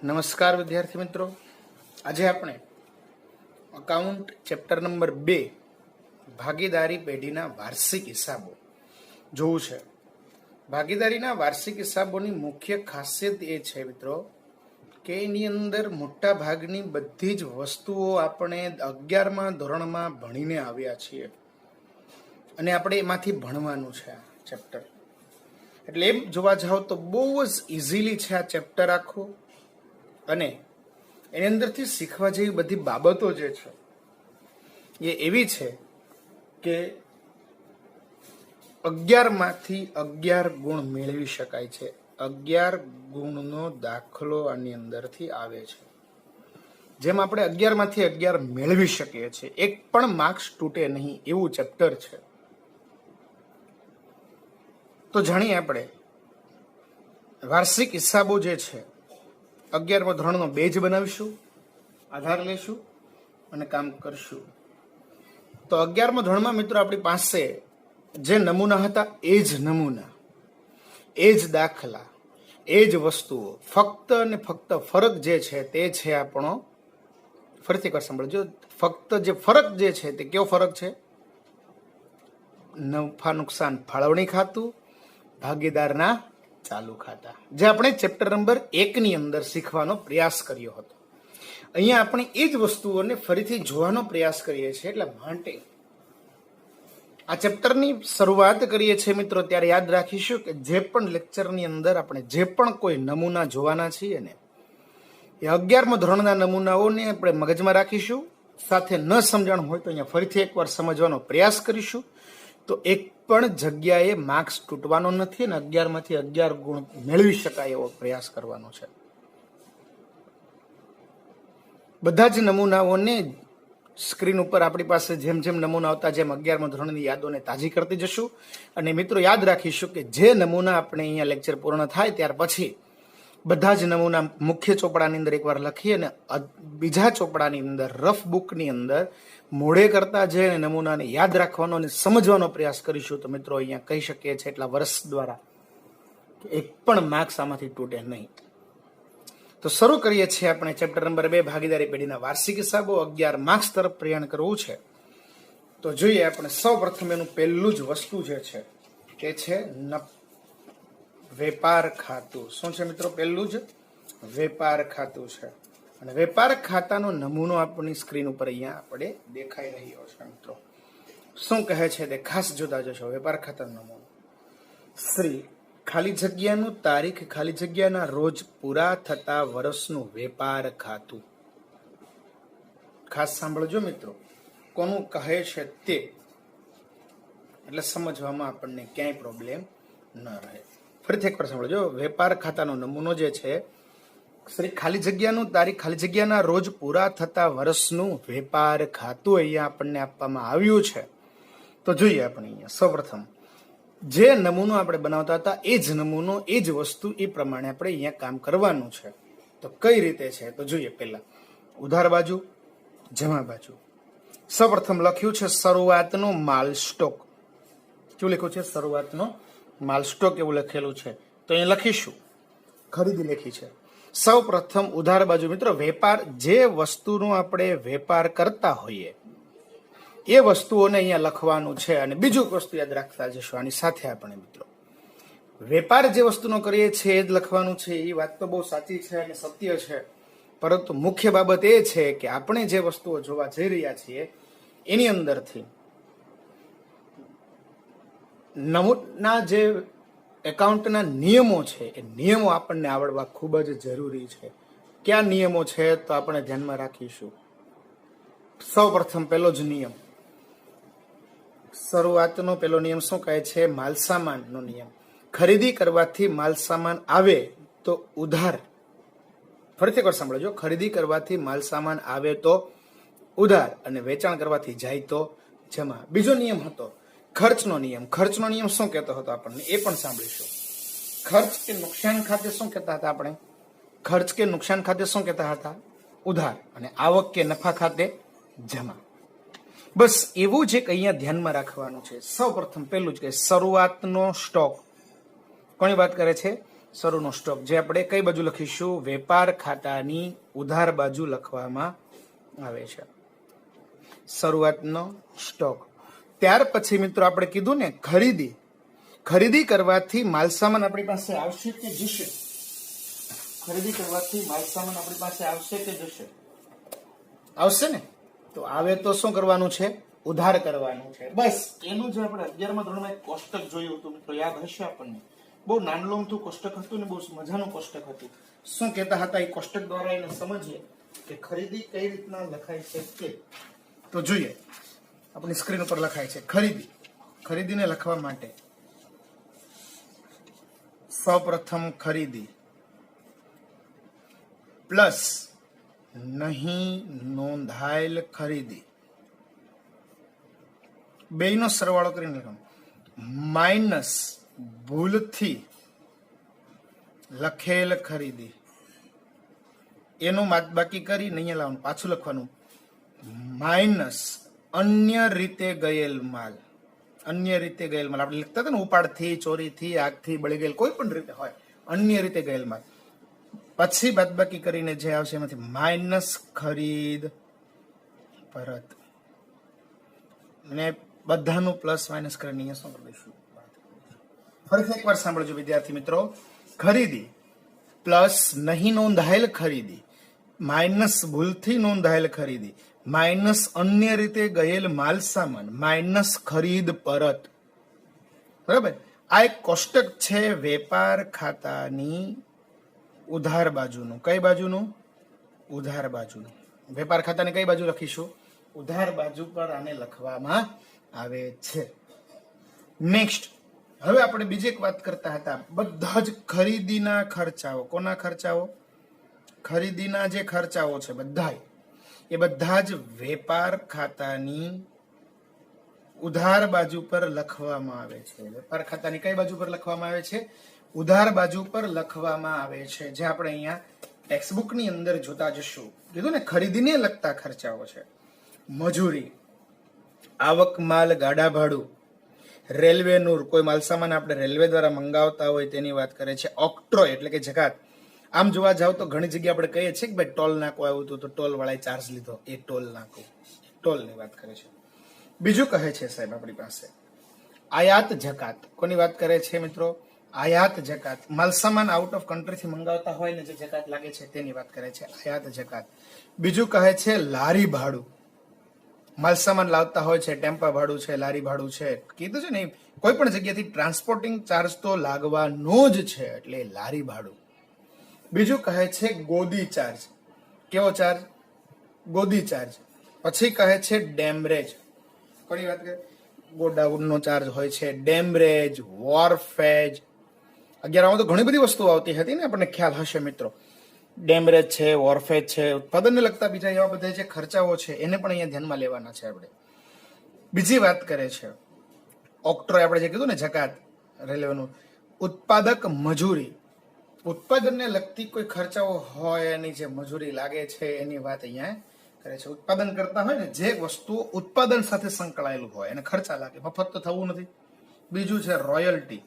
નમસ્કાર વિદ્યાર્થી મિત્રો, આજે આપણે અકાઉન્ટ ચેપ્ટર નંબર 2 ભાગીદારી પેઢીના વાર્ષિક હિસાબો જોવું છે. ભાગીદારીના વાર્ષિક હિસાબોની મુખ્ય ખાસિયત એ છે મિત્રો કે એની અંદર મોટા ભાગની બધી જ વસ્તુઓ આપણે 11મા ધોરણમાં ભણીને આવ્યા છીએ અને આપણે એમાંથી ભણવાનું છે આ ચેપ્ટર. એટલે એમ જોવા જાઓ તો બહુ જ ઇઝીલી છે આ ચેપ્ટર આખું, અને એની અંદરથી શીખવા જેવી બધી બાબતો જે છે એ એવી છે કે 11માંથી 11 ગુણ મેળવી શકાય છે. 11 ગુણનો દાખલો આની અંદરથી આવે છે. જેમ આપણે 11માંથી 11 મેળવી શકીએ છીએ, એક પણ માર્ક્સ તૂટે નહીં એવું ચેપ્ટર છે. તો જાણીએ આપણે વાર્ષિક હિસાબો જે છે 11મા ધોરણનો બેજ બનાવીશું, આધાર લેશું અને કામ કરશું. તો 11મા ધોરણમાં મિત્રો આપણી પાસે જે નમૂના હતા એ જ નમૂના, એ જ દાખલા, એ જ વસ્તુઓ, ફક્ત અને ફક્ત ફરક જે છે તે છે આપણો, ફરીથી એકવાર સાંભળજો, ફક્ત જે ફરક જે છે તે કેવો ફરક છે? નફા નુકસાન ફાળવણી ખાતું, ભાગીદારના ચાલુ ખાતા, જે આપણે ચેપ્ટર નંબર 1 ની અંદર શીખવાનો પ્રયાસ કર્યો હતો. અહીંયા આપણે એ જ વસ્તુઓને ફરીથી જોવાનો પ્રયાસ કરીએ છીએ. એટલે માટે આ ચેપ્ટરની શરૂઆત કરીએ છીએ મિત્રો ત્યારે યાદ રાખીશું કે જે પણ લેક્ચરની અંદર આપણે જે પણ કોઈ નમૂના જોવાના છીએ ને એ 11મા ધોરણના નમૂનાઓને આપણે મગજમાં રાખીશું. સાથે ન સમજણ હોય તો અહીંયા ફરીથી એકવાર સમજવાનો પ્રયાસ કરીશું. તો એક પણ જગ્યાએ માર્ક્સ તૂટવાનો નથી અને 11માંથી 11 ગુણ મેળવી શકાય એવો પ્રયાસ કરવાનો છે. બધા જ નમૂનાઓને સ્ક્રીન ઉપર આપણી પાસે જેમ જેમ નમૂના આવતા જેમ 11મા ધોરણની યાદોને તાજી કરતી જશું. અને મિત્રો યાદ રાખીશું કે જે નમૂના આપણે અહીંયા લેક્ચર પૂર્ણ થાય ત્યાર પછી બધા જ નમૂના મુખ્ય ચોપડાની અંદર એકવાર લખી અને બીજા ચોપડાની અંદર રફ બુકની અંદર મોડે કરતા જે નમૂનાને યાદ રાખવાનો અને સમજવાનો પ્રયાસ કરીશું. તો મિત્રો અહીંયા કહી શકીએ છીએ એટલા વર્ષ દ્વારા કે એક પણ માર્ક્સ આમાંથી તૂટે નહીં. તો શરૂ કરીએ છીએ આપણે ચેપ્ટર નંબર 2 ભાગીદારી પેઢીના વાર્ષિક હિસાબો. 11 માર્ક્સ તરફ પ્રયાણ કરવું છે. તો જોઈએ આપણે સૌ પ્રથમ એનું પહેલું જ વસ્તુ જે છે તે છે વેપાર ખાતું. શું છે મિત્રો? પહેલું જ વેપાર ખાતું છે. અને વેપાર ખાતાનો નમૂનો આપણી સ્ક્રીન ઉપર અહીંયા આપણે દેખાઈ રહ્યો છે મિત્રો. શું કહે છે તે ખાસ જોતા જશો. વેપાર ખાતાનો નમૂનો શ્રી ખાલી જગ્યાનું તારીખ ખાલી જગ્યાના રોજ પૂરા થતા વર્ષનું વેપાર ખાતું. ખાસ સાંભળજો મિત્રો, કોનું કહે છે તે, એટલે સમજવામાં આપણને ક્યાંય પ્રોબ્લેમ ન રહે. ફરીથી એકવાર સાંભળજો. વેપાર ખાતાનો નમૂનો જે છે શ્રી ખાલી જગ્યાનું તારીખ ખાલી જગ્યાના રોજ પૂરા થતા વર્ષનું વેપાર ખાતું અહીંયા આપણને આપવામાં આવ્યું છે. તો જોઈએ આપણે અહીંયા સૌપ્રથમ જે નમૂનો આપણે બનાવતા હતા એ જ નમૂનો, એ જ વસ્તુ, એ પ્રમાણે આપણે અહીંયા કામ કરવાનું છે. તો કઈ રીતે છે તો જોઈએ. પહેલા ઉધાર બાજુ, જમા બાજુ. સૌપ્રથમ લખ્યું છે શરૂઆતનો માલ સ્ટોક. શું લખ્યું છે? શરૂઆતનો માલ સ્ટોક એવું લખેલું છે. તો અહીંયા લખીશું ખરીદી લખી છે. સૌ પ્રથમ ઉધાર બાજુ મિત્રો વેપાર, જે વસ્તુનો આપણે વેપાર કરતા હોઈએ એ વસ્તુઓને અહીંયા લખવાનું છે. અને બીજું વસ્તુ યાદ રાખતા જશો આની સાથે આપણે મિત્રો, વેપાર જે વસ્તુનો કરીએ છીએ એ જ લખવાનું છે. એ વાત તો બહુ સાચી છે અને સત્ય છે, પરંતુ મુખ્ય બાબત એ છે કે આપણે જે વસ્તુઓ જોવા જઈ રહ્યા છીએ એની અંદરથી નમૂના જે એકાઉન્ટના નિયમો છે એ નિયમો આપણને આવડવા ખૂબ જ જરૂરી છે. કયા નિયમો છે તો આપણે ધ્યાનમાં રાખીશું. સૌ પ્રથમ પહેલો જ નિયમ, શરૂઆતનો પહેલો નિયમ શું કહે છે? માલસામાનનો નિયમ. ખરીદી કરવાથી માલસામાન આવે તો ઉધાર. ફરીથી એકવાર સાંભળજો. ખરીદી કરવાથી માલસામાન આવે તો ઉધાર અને વેચાણ કરવાથી જાય તો જમા. બીજો નિયમ હતો ખર્ચનો નિયમ. ખર્ચનો નિયમ શું કહેતો હતો આપણને એ પણ સાંભળીશું. ખર્ચ કે નુકસાન ખાતે શું કહેતા હતા આપણે? ખર્ચ કે નુકસાન ખાતે શું કહેતા હતા? ઉધાર. અને આવક કે નફા ખાતે જમા. બસ એવું જ એક અહીંયા ધ્યાનમાં રાખવાનું છે. સૌ પ્રથમ પહેલું જ કે શરૂઆતનો સ્ટોક. કોની વાત કરે છે? શરૂનો સ્ટોક, જે આપણે કઈ બાજુ લખીશું? વેપાર ખાતાની ઉધાર બાજુ લખવામાં આવે છે, શરૂઆતનો સ્ટોક. ત્યાર પછી મિત્રો આપણે કીધું ને ખરીદી. ખરીદી કરવાથી માલસામાન આપણી પાસે આવશે કે જશે? ખરીદી કરવાથી માલસામાન આપણી પાસે આવશે કે જશે? આવશે ને. તો આવે તો શું કરવાનું છે? ઉધાર કરવાનું છે. બસ એનું જે આપણે 11મા ધોરણમાં એક કોષ્ટક જોયું હતું મિત્રો, યાદ હશે આપણને. બહુ નાનલું અમથું કોષ્ટક હતું ને બહુ મજાનું કોષ્ટક હતું. શું કહેતા હતા એ કોષ્ટક દ્વારા એને સમજીએ કે ખરીદી કઈ રીતના લખાય છે તે. તો જોઈએ, આપણી સ્ક્રીન ઉપર લખાય છે ખરીદી. ખરીદીને લખવા માટે સૌપ્રથમ ખરીદી પ્લસ નહીં નોંધાયેલ ખરીદી, બેયનો સરવાળો કરીને લખવાનું, માઇનસ ભૂલથી લખેલ ખરીદી, એનું બાકી કરી નહીં લાવવાનું, પાછું લખવાનું, માઇનસ અન્ય રીતે ગયેલ માલ. અન્ય રીતે ગયેલ માલ આપણે લખતા હતા ને, ઉપાડથી, ચોરીથી, આગથી, બળી ગયેલ, કોઈ પણ રીતે હોય, અન્ય રીતે ગયેલ માલ. પછી બાદબાકી કરીને જે આવશે એમાંથી માઇનસ ખરીદ પરત, ને બધાનું પ્લસ માઇનસ કરીને અહીંયા શું કરી દઈશું? ફરીથી એકવાર સાંભળજો વિદ્યાર્થી મિત્રો. ખરીદી પ્લસ નહીં નોંધાયેલ ખરીદી, માઇનસ ભૂલથી નોંધાયેલ ખરીદી, માઇનસ અન્ય રીતે ગયેલ માલ સામાન, માઇનસ ખરીદ પરત. બરાબર. આ એક કોષ્ટક છે વેપાર ખાતાની ઉધાર બાજુનું. કઈ બાજુનું? ઉધાર બાજુનું. વેપાર ખાતાની કઈ બાજુ લખીશું? ઉધાર બાજુ પર આને લખવામાં આવે છે. નેક્સ્ટ, હવે આપણે બીજી એક વાત કરતા હતા, બધા જ ખરીદીના ખર્ચાઓ. કોના ખર્ચાઓ? ખરીદીના જે ખર્ચાઓ છે બધા, એ બધા જ વેપાર ખાતાની ઉધાર બાજુ પર લખવામાં આવે છે. વેપાર ખાતાની કઈ બાજુ પર લખવામાં આવે છે? ઉધાર બાજુ પર લખવામાં આવે છે. જે આપણે અહીંયા ટેક્સ્ટબુક ની અંદર જોતા જશું. કીધું ને ખરીદીને લગતા ખર્ચાઓ છે. મજૂરી, આવક માલ ગાડા ભાડું, રેલવેનું કોઈ માલસામાન આપણે રેલવે દ્વારા મંગાવતા હોય તેની વાત કરે છે. ઓક્ટ્રોય એટલે કે જકાત. આમ જોવા જાવ તો ઘણી જગ્યાએ આપણે કહીએ છીએ કે ભાઈ ટોલ નાકો આવ્યું હતું તો ટોલ વાળાએ ચાર્જ લીધો, એ ટોલ નાકો, ટોલની વાત કરે છે. બીજું કહે છે સાહેબ આપણી પાસે આયાત જકાત. કોની વાત કરે છે મિત્રો? આયાત જકાત. માલસામાન આઉટ ઓફ કન્ટ્રીથી મંગાવતા હોય ને જે જકાત લાગે છે તેની વાત કરે છે, આયાત જકાત. બીજું કહે છે લારી ભાડું. માલસામાન લાવતા હોય છે, ટેમ્પા ભાડું છે, લારી ભાડું છે, કીધું છે ને કોઈ પણ જગ્યાથી ટ્રાન્સપોર્ટિંગ ચાર્જ તો લાગવાનો જ છે, એટલે લારી ભાડું. બીજું કહે છે ગોદી ચાર્જ. કેવો ચાર્જ? ગોદી ચાર્જ. પછી કહે છે ડેમરેજ. કોની વાત કરે? ગોડાઉનનો ચાર્જ હોય છે, ડેમરેજ, વોરફેજ. 11 તો ઘણી બધી વસ્તુઓ આવતી હતી ને, આપણને ખ્યાલ હશે મિત્રો. ડેમરેજ છે, વોરફેજ છે, ઉત્પાદનને લગતા બીજા એવા બધા જે ખર્ચાઓ છે એને પણ અહીંયા ધ્યાનમાં લેવાના છે આપણે. બીજી વાત કરે છે ઓક્ટ્રોય, આપણે જે કીધું ને જકાત રેલવેનું. ઉત્પાદક મજૂરી, ઉત્પાદનને લગતી કોઈ ખર્ચાઓ હોય એની જે મજૂરી લાગે છે એની વાત અહીંયા કરે છે. ઉત્પાદન કરતા હોય ને જે વસ્તુ ઉત્પાદન સાથે સંકળાયેલું હોય એને ખર્ચા લાગે, મફત તો થવું નથી. બીજું છે રોયલ્ટી.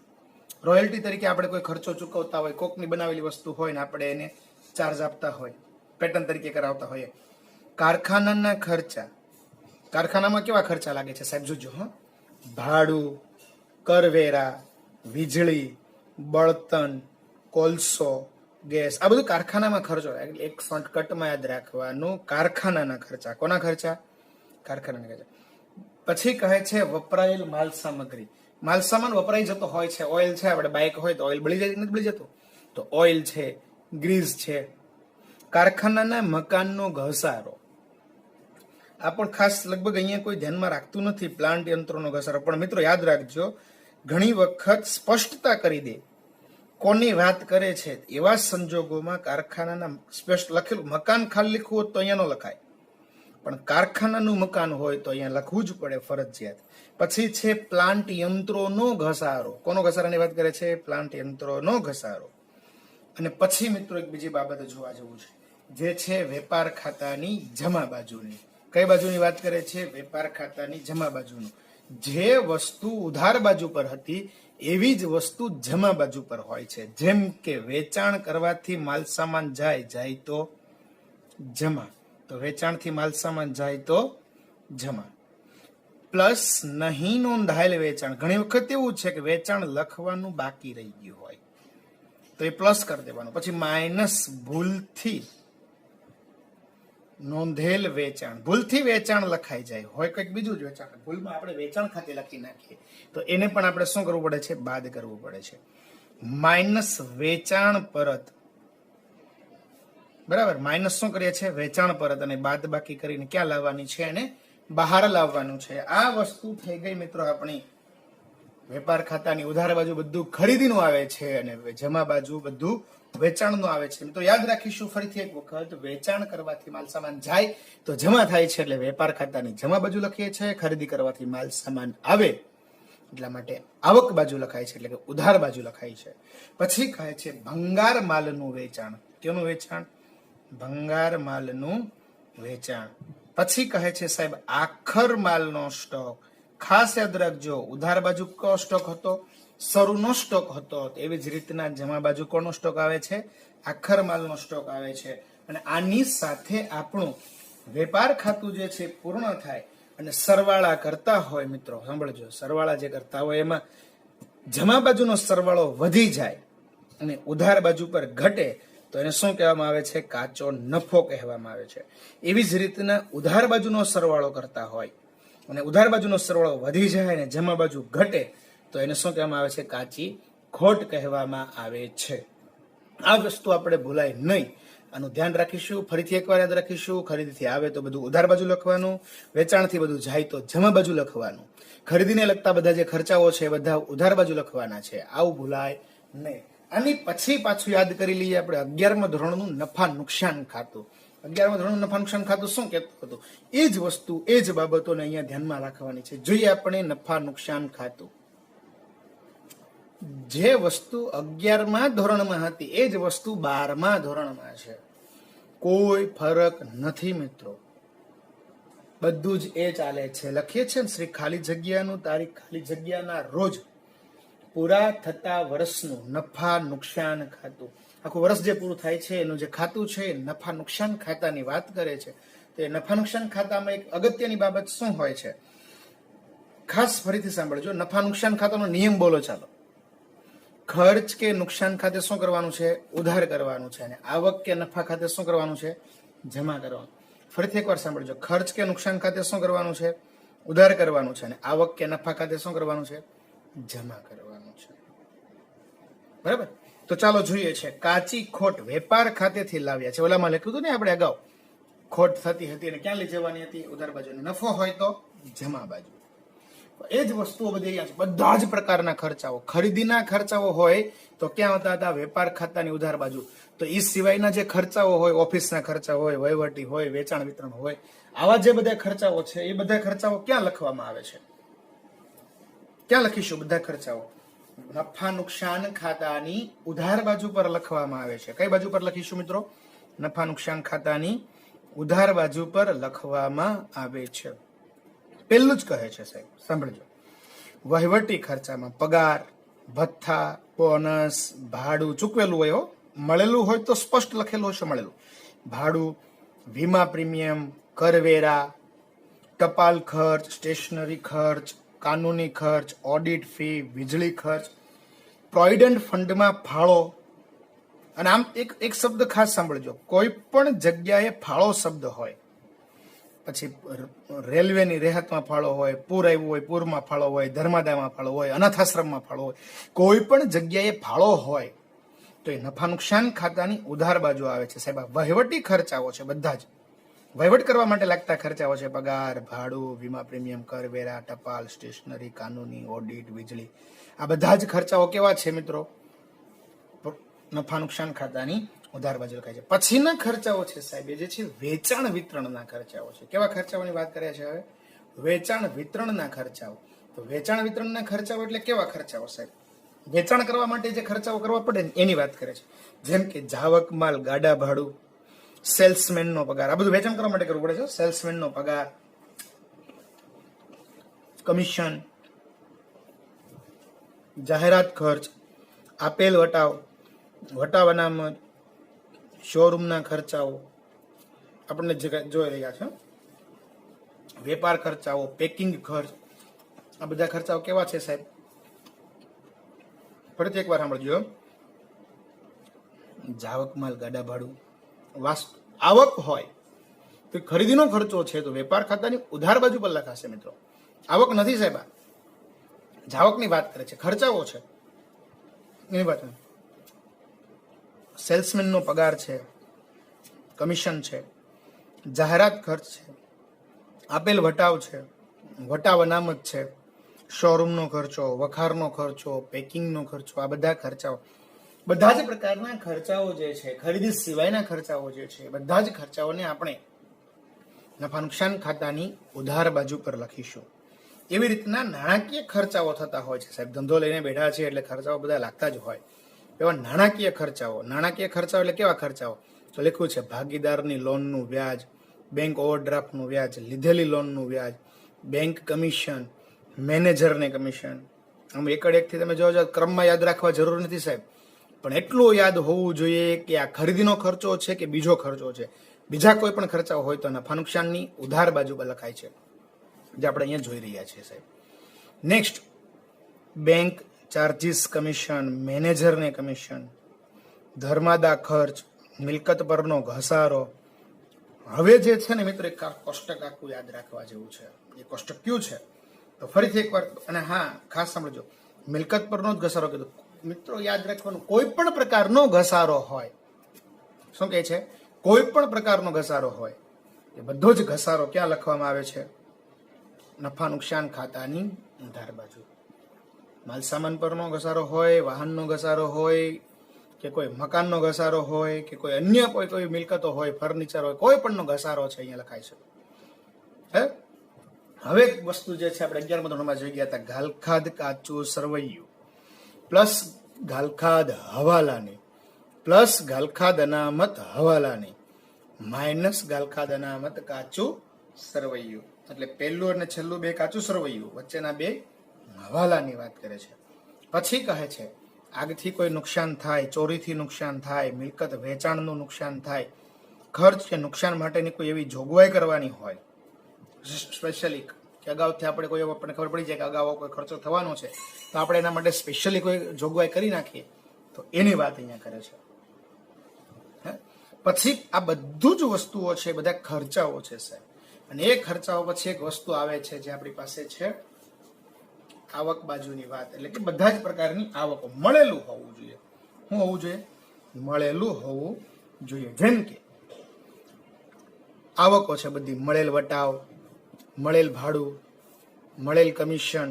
રોયલ્ટી તરીકે આપણે કોઈ ખર્ચો ચૂકવતા હોય, કોકની બનાવેલી વસ્તુ હોય ને આપણે એને ચાર્જ આપતા હોય, પેટર્ન તરીકે કરાવતા હોય. કારખાનાના ખર્ચા. કારખાનામાં કેવા ખર્ચા લાગે છે સાહેબ જોજો. ભાડું, કરવેરા, વીજળી, બળતણ, કોલસો, ગેસ, આ બધું કારખાનામાં ખર્ચો. એક શોર્ટકટમાં યાદ રાખવાનું, કારખાનાના ખર્ચા. કોના ખર્ચા? કારખાનાના ખર્ચા. પછી કહે છે વપરાયેલ માલ સામગ્રી. માલ સામાન વપરાઈ જતો હોય છે. ઓઇલ છે, આપણે બાઇક હોય તો ઓઇલ બળી જાય, નથી બળી જતું? તો ઓઇલ છે, ગ્રીસ છે. કારખાનાના મકાનનો ઘસારો. આ પણ ખાસ લગભગ અહીંયા કોઈ ધ્યાનમાં રાખતું નથી, પ્લાન્ટ યંત્રોનો ઘસારો. પણ મિત્રો યાદ રાખજો, ઘણી વખત સ્પષ્ટતા કરી દે કોની વાત કરે છે. એવા સંજોગોમાં કારખાનાના સ્પષ્ટ લખેલું મકાન ખાલી લખવું હોય તો અહીંયા ન લખાય, પણ કારખાનાનું મકાન હોય તો અહીંયા લખવું જ પડે ફરજિયાત. પછી છે પ્લાન્ટ યંત્રોનો ઘસારો. કોનો ઘસારાની વાત કરે છે? પ્લાન્ટ યંત્રોનો ઘસારો. અને પછી મિત્રો એક બીજી બાબત જોવા જેવું છે, જે છે વેપાર ખાતાની જમા બાજુની. કઈ બાજુની વાત કરે છે? વેપાર ખાતાની જમા બાજુનું. જે વસ્તુ ઉધાર બાજુ પર હતી એવી જ વસ્તુ જમા બાજુ પર હોય છે. જેમ કે વેચાણ કરવાથી માલસામાન જાય તો જમા, તો વેચાણથી માલસામાન જાય તો જમા. પ્લસ નહીં નોંધાયેલ વેચાણ, ઘણી વખત એવું છે કે વેચાણ લખવાનું બાકી રહી ગયું હોય તો એ પ્લસ કરી દેવાનું. પછી માઇનસ ભૂલથી નોંધેલ વેચાણ, ભૂલથી વેચાણ લખાઈ જાય હોય કંઈક બીજું જ વેચાણ, ભૂલમાં આપણે વેચાણ ખાતે લખી નાખીએ તો એને પણ આપણે શું કરવું પડે છે? બાદ કરવું પડે છે. માઇનસ વેચાણ પરત, બરાબર, માઇનસ શું કરીએ છીએ? વેચાણ પરત, અને બાદ બાકી કરીને ક્યાં લાવવાની છે? એને બહાર લાવવાનું છે. આ વસ્તુ થઈ ગઈ મિત્રો આપણી વેપાર ખાતાની. ઉધાર બાજુ બધું ખરીદીનું આવે છે અને જમા બાજુ બધું વેચાણનું આવે છે. તો યાદ રાખીશું ફરીથી એક વખત, વેચાણ કરવાથી માલ સામાન જાય તો જમા થાય છે એટલે વેપાર ખાતાની જમા બાજુ લખીએ છીએ. ખરીદી કરવાથી માલ સામાન આવે એટલા માટે આવક બાજુ લખાય છે એટલે કે ઉધાર બાજુ લખાય છે. પછી કહે છે ભંગાર માલનું વેચાણ. કેનું વેચાણ? ભંગાર માલનું વેચાણ. પછી કહે છે સાહેબ આખર માલનો સ્ટોક. ખાસ યાદ રાખજો, ઉધાર બાજુ કયો સ્ટોક હતો? શરૂનો સ્ટોક હતો. એવી જ રીતના જમા બાજુ કોનો સ્ટોક આવે છે? આખર માલનો સ્ટોક આવે છે. અને આની સાથે આપણું વેપાર ખાતું જે છે પૂર્ણ થાય અને સરવાળા કરતા હોય, મિત્રો સાંભળજો, સરવાળા જે કરતા હોય એમાં જમા બાજુનો સરવાળો વધી જાય અને ઉધાર બાજુ પર ઘટે તો એને શું કહેવામાં આવે છે? કાચો નફો કહેવામાં આવે છે. એવી જ રીતના ઉધાર બાજુનો સરવાળો કરતા હોય અને ઉધાર બાજુનો સરવાળો વધી જાય અને જમા બાજુ ઘટે તો એને શું કહેવામાં આવે છે? કાચી ખોટ કહેવામાં આવે છે. આ વસ્તુ આપણે ભૂલાય નહીં, આનું ધ્યાન રાખીશું. ફરીથી એકવાર યાદ રાખીશું, ખરીદીથી આવે તો બધું ઉધાર બાજુ લખવાનું, વેચાણથી બધું જાય તો જમા બાજુ લખવાનું, ખરીદીને લગતા બધા જે ખર્ચાઓ છે બધા ઉધાર બાજુ લખવાના છે. આવું ભૂલાય નહીં. આની પછી પાછું યાદ કરી લઈએ આપણે 11મા ધોરણનું નફા નુકસાન ખાતું. 11મા ધોરણનું નફા નુકસાન ખાતું શું કહેતું હતું? એ જ વસ્તુ, એ જ બાબતોને અહીંયા ધ્યાનમાં રાખવાની છે. જોઈએ આપણે નફા નુકસાન ખાતું. જે વસ્તુ 11મા ધોરણમાં હતી એ જ વસ્તુ 12મા ધોરણમાં છે. કોઈ ફરક નથી મિત્રો, બધું જ એ ચાલે છે. લખીએ છીએ શ્રી ખાલી જગ્યાનું તારીખ ખાલી જગ્યાના રોજ પૂરા થતા વર્ષનું નફા નુકસાન ખાતું. આખું વર્ષ જે પૂરું થાય છે એનું જે ખાતું છે એ નફા નુકસાન ખાતાની વાત કરે છે. તો એ નફા નુકસાન ખાતામાં એક અગત્યની બાબત શું હોય છે? ખાસ ફરીથી સાંભળજો. નફા નુકસાન ખાતાનો નિયમ બોલો ચાલો. ખર્ચ કે નુકસાન ખાતે શું કરવાનું છે? ઉધાર કરવાનું છે. અને આવક કે નફા ખાતે શું કરવાનું છે? જમા કરવાનું. ફરીથી એકવાર સાંભળજો. ખર્ચ કે નુકસાન ખાતે શું કરવાનું છે? ઉધાર કરવાનું છે. અને આવક કે નફા ખાતે શું કરવાનું છે? જમા કરવાનું છે. બરાબર. તો ચાલો જોઈએ છે કાચી ખોટ વેપાર ખાતેથી લાવ્યા છે. ઓલામાં લખ્યું હતું ને આપણે અગાઉ, ખોટ થતી હતી અને ક્યાં લઈ જવાની હતી? ઉધાર બાજુ. નફો હોય તો જમા બાજુ. એ જ વસ્તુઓ બધી અહીંયા છે. બધા જ પ્રકારના ખર્ચાઓ, ખરીદીના ખર્ચાઓ હોય તો ક્યાં હોતા હતા? વેપાર ખાતાની ઉધાર બાજુ. તો એ સિવાયના જે ખર્ચાઓ હોય, ઓફિસના ખર્ચા હોય, વહીવટી હોય, વેચાણ વિતરણ હોય, આવા જે બધા ખર્ચાઓ છે એ બધા ખર્ચાઓ ક્યાં લખવામાં આવે છે? ક્યાં લખીશું બધા ખર્ચાઓ? નફા નુકસાન ખાતાની ઉધાર બાજુ પર લખવામાં આવે છે. કઈ બાજુ પર લખીશું મિત્રો? નફા નુકસાન ખાતાની ઉધાર બાજુ પર લખવામાં આવે છે. પેલું જ કહે છે સાહેબ, સાંભળજો. વહીવટી ખર્ચામાં પગાર, ભથ્થા, બોનસ, ભાડું ચૂકવેલું હોય, મળેલું હોય તો સ્પષ્ટ લખેલું હશે મળેલું, ભાડું, વીમા પ્રીમિયમ, કરવેરા, ટપાલ ખર્ચ, સ્ટેશનરી ખર્ચ, કાનૂની ખર્ચ, ઓડિટ ફી, વીજળી ખર્ચ, પ્રોવિડન્ટ ફંડમાં ફાળો. અને આમ એક શબ્દ ખાસ સાંભળજો, કોઈ પણ જગ્યાએ ફાળો શબ્દ હોય, પછી રેલવેની રેહતમાં ફાળો હોય, પૂર આવ્યું હોય પૂરમાં ફાળો હોય, ધર્માદાયમાં ફાળો હોય, અનાથાશ્રમમાં ફાળો હોય, કોઈ પણ જગ્યાએ ફાળો હોય તો એ નફા નુકસાન ખાતાની ઉધાર બાજુ આવે છે. સાહેબ વહીવટી ખર્ચાઓ છે, બધા જ વહીવટ કરવા માટે લાગતા ખર્ચાઓ છે. પગાર, ભાડું, વીમા પ્રીમિયમ, કરવેરા, ટપાલ, સ્ટેશનરી, કાનૂની, ઓડિટ, વીજળી, આ બધા જ ખર્ચાઓ કેવા છે મિત્રો? નફા નુકસાન ખાતાની ઉધાર બાજુ લખાય છે. પછીના ખર્ચાઓ છે સાહેબ એ જે છે વેચાણ વિતરણના ખર્ચાઓ છે. કેવા ખર્ચાઓની વાત કરે છે હવે? વેચાણ વિતરણના ખર્ચાઓ. તો વેચાણ વિતરણના ખર્ચાઓ એટલે કેવા ખર્ચાઓ સાહેબ? વેચાણ કરવા માટે જે ખર્ચાઓ કરવા પડે ને એની વાત કરે છે. જેમ કે જાવક માલ, ગાડા ભાડું, સેલ્સમેનનો પગાર, આ બધું વેચાણ કરવા માટે કરવું પડે છે. સેલ્સમેનનો પગાર, કમિશન, જાહેરાત ખર્ચ, આપેલ વટાવ, વટાવ અનામત, શોરૂમના ખર્ચાઓ આપણને જે જોઈ રહ્યા છે, વેપાર ખર્ચાઓ, પેકિંગ ખર્ચ, આ બધા ખર્ચાઓ કેવા છે સાહેબ? ફરીથી એકવાર સાંભળજો. જાવક માલ, ગાડા ભાડું, આવક હોય તો ખરીદીનો ખર્ચો છે તો વેપાર ખાતાની ઉધાર બાજુ પર લખાશે મિત્રો. આવક નથી સાહેબ, જાવકની વાત કરે છે, ખર્ચાઓ છે એની વાત. સેલ્સમેનનો પગાર છે, કમિશન છે, જાહેરાત ખર્ચ છે, આપેલ વટાવ છે, વટાવ અનામત છે, શોરૂમનો ખર્ચો, વખારનો ખર્ચો, પેકિંગનો ખર્ચો, આ બધા ખર્ચાઓ, બધા જ પ્રકારના ખર્ચાઓ જે છે, ખરીદી સિવાયના ખર્ચાઓ જે છે, બધા જ ખર્ચાઓને આપણે નફા નુકસાન ખાતાની ઉધાર બાજુ પર લખીશું. એવી રીતના નાણાકીય ખર્ચાઓ થતા હોય છે સાહેબ. ધંધો લઈને બેઠા છે એટલે ખર્ચાઓ બધા લાગતા જ હોય. એવા નાણાકીય ખર્ચાઓ એટલે કેવા ખર્ચાઓ? તો લખ્યું છે ભાગીદારની લોનનું વ્યાજ, બેંક ઓવરડ્રાફ્ટનું વ્યાજ, લીધેલી લોનનું વ્યાજ, બેંક કમિશન, મેનેજરને કમિશન. આમ એકડ એકથી તમે જોજો, ક્રમમાં યાદ રાખવા જરૂર નથી સાહેબ, પણ એટલું યાદ હોવું જોઈએ કે આ ખરીદીનો ખર્ચો છે કે બીજો ખર્ચો છે. બીજા કોઈ પણ ખર્ચાઓ હોય તો નફા નુકસાનની ઉધાર બાજુ પર લખાય છે, જે આપણે અહીંયા જોઈ રહ્યા છીએ સાહેબ. નેક્સ્ટ, બેંક ચાર્જીસ કમિશન, મેનેજરને કમિશન, ધર્માદા ખર્ચ, મિલકત પરનો ઘસારો. હવે જે છે ને મિત્રો, એક કોષ્ટક આખું યાદ રાખવા જેવું છે. એ કોષ્ટક કયું છે તો ફરીથી એકવાર, અને હા ખાસ સાંભળજો, મિલકત પરનો જ ઘસારો કીધું મિત્રો, યાદ રાખવાનું. કોઈ પણ પ્રકારનો ઘસારો હોય, શું કહે છે? કોઈ પણ પ્રકારનો ઘસારો હોય, એ બધો જ ઘસારો ક્યાં લખવામાં આવે છે? નફા નુકસાન ખાતાની ઉધાર બાજુ. માલ સામાન પરનો ઘસારો હોય, વાહનનો ઘસારો હોય, કે કોઈ મકાનનો ઘસારો હોય, કે કોઈ અન્ય કોઈ મિલકતો હોય, ફર્નિચર હોય, કોઈ પણનો ઘસારો છે અહીંયા લખાય છે. હે, હવે એક વસ્તુ જે છે આપણે 11મા ધોરણમાં જોઈ ગયા હતા, ગાલખાદ કાચું સરવૈયું પ્લસ ગાલખાદ હવાલાની પ્લસ ગાલખાદ અનામત હવાલાની માઇનસ ગાલખાદ અનામત કાચું સરવૈયું. એટલે પહેલું અને છેલ્લું બે કાચું સરવૈયું, વચ્ચેના બે હવાલાની વાત કરે છે. પછી કહે છે આગથી કોઈ નુકસાન થાય, ચોરીથી નુકસાન થાય, મિલકત વેચાણનું નુકસાન થાય, ખર્ચ કે નુકસાન માટેની કોઈ એવી જોગવાઈ કરવાની હોય સ્પેશિયલી, કે અગાઉથી આપણે કોઈ આપણને ખબર પડી જાય કે અગાઉ કોઈ ખર્ચો થવાનો છે તો આપણે એના માટે સ્પેશિયલી કોઈ જોગવાઈ કરી નાખીએ, તો એની વાત અહીંયા કરે છે. પછી આ બધું જ વસ્તુઓ છે, બધા ખર્ચાઓ છે સાહેબ. અને એ ખર્ચાઓ પછી એક વસ્તુ આવે છે જે આપણી પાસે છે આવક બાજુની વાત. એટલે કે બધા જ પ્રકારની આવકો મળેલું હોવું જોઈએ. શું હોવું જોઈએ? મળેલું હોવું જોઈએ. જેમ કે આવકો છે બધી, મળેલ વટાવ, મળેલ ભાડું, મળેલ કમિશન,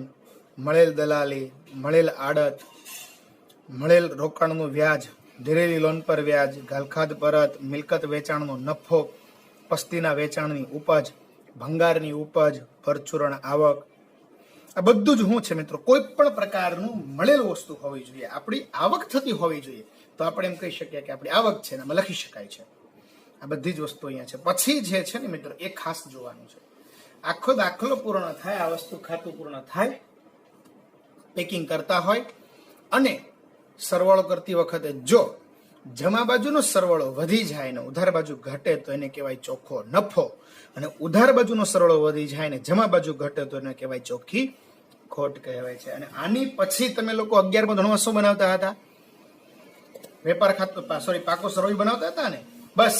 મળેલ દલાલી, મળેલ આડત, મળેલ રોકાણનું વ્યાજ, ધીરેલી લોન પર વ્યાજ, ગાલખાદ પરત, મિલકત વેચાણનો નફો, પસ્તીના વેચાણની ઉપજ, ભંગારની ઉપજ, પરચુરણ આવક. આ બધું જ શું છે મિત્રો? કોઈ પણ પ્રકારનું મળેલ વસ્તુ હોવી જોઈએ, આપણી આવક થતી હોવી જોઈએ, તો આપણે એમ કહી શકીએ કે આપણી આવક છે, એમાં લખી શકાય છે. આ બધી જ વસ્તુ અહીંયા છે. પછી જે છે ને મિત્રો, એ ખાસ જોવાનું છે. આખો દાખલો પૂર્ણ થાય, આ વસ્તુ ખાતું પૂર્ણ થાય, પેકિંગ કરતા હોય અને સરવાળો કરતી વખતે જો જમા બાજુનો સરવાળો વધી જાય ને ઉધાર બાજુ ઘટે તો એને કહેવાય ચોખ્ખો નફો, અને ઉધાર બાજુનો સરવાળો વધી જાય ને જમા બાજુ ઘટે તો એને કહેવાય ચોખ્ખી ખોટ કહેવાય છે. અને આની પછી તમે લોકો 11મા ધોરણમાં શું બનાવતા હતા? વેપાર ખાતું, પાકો સરવૈયું બનાવતા હતા ને? બસ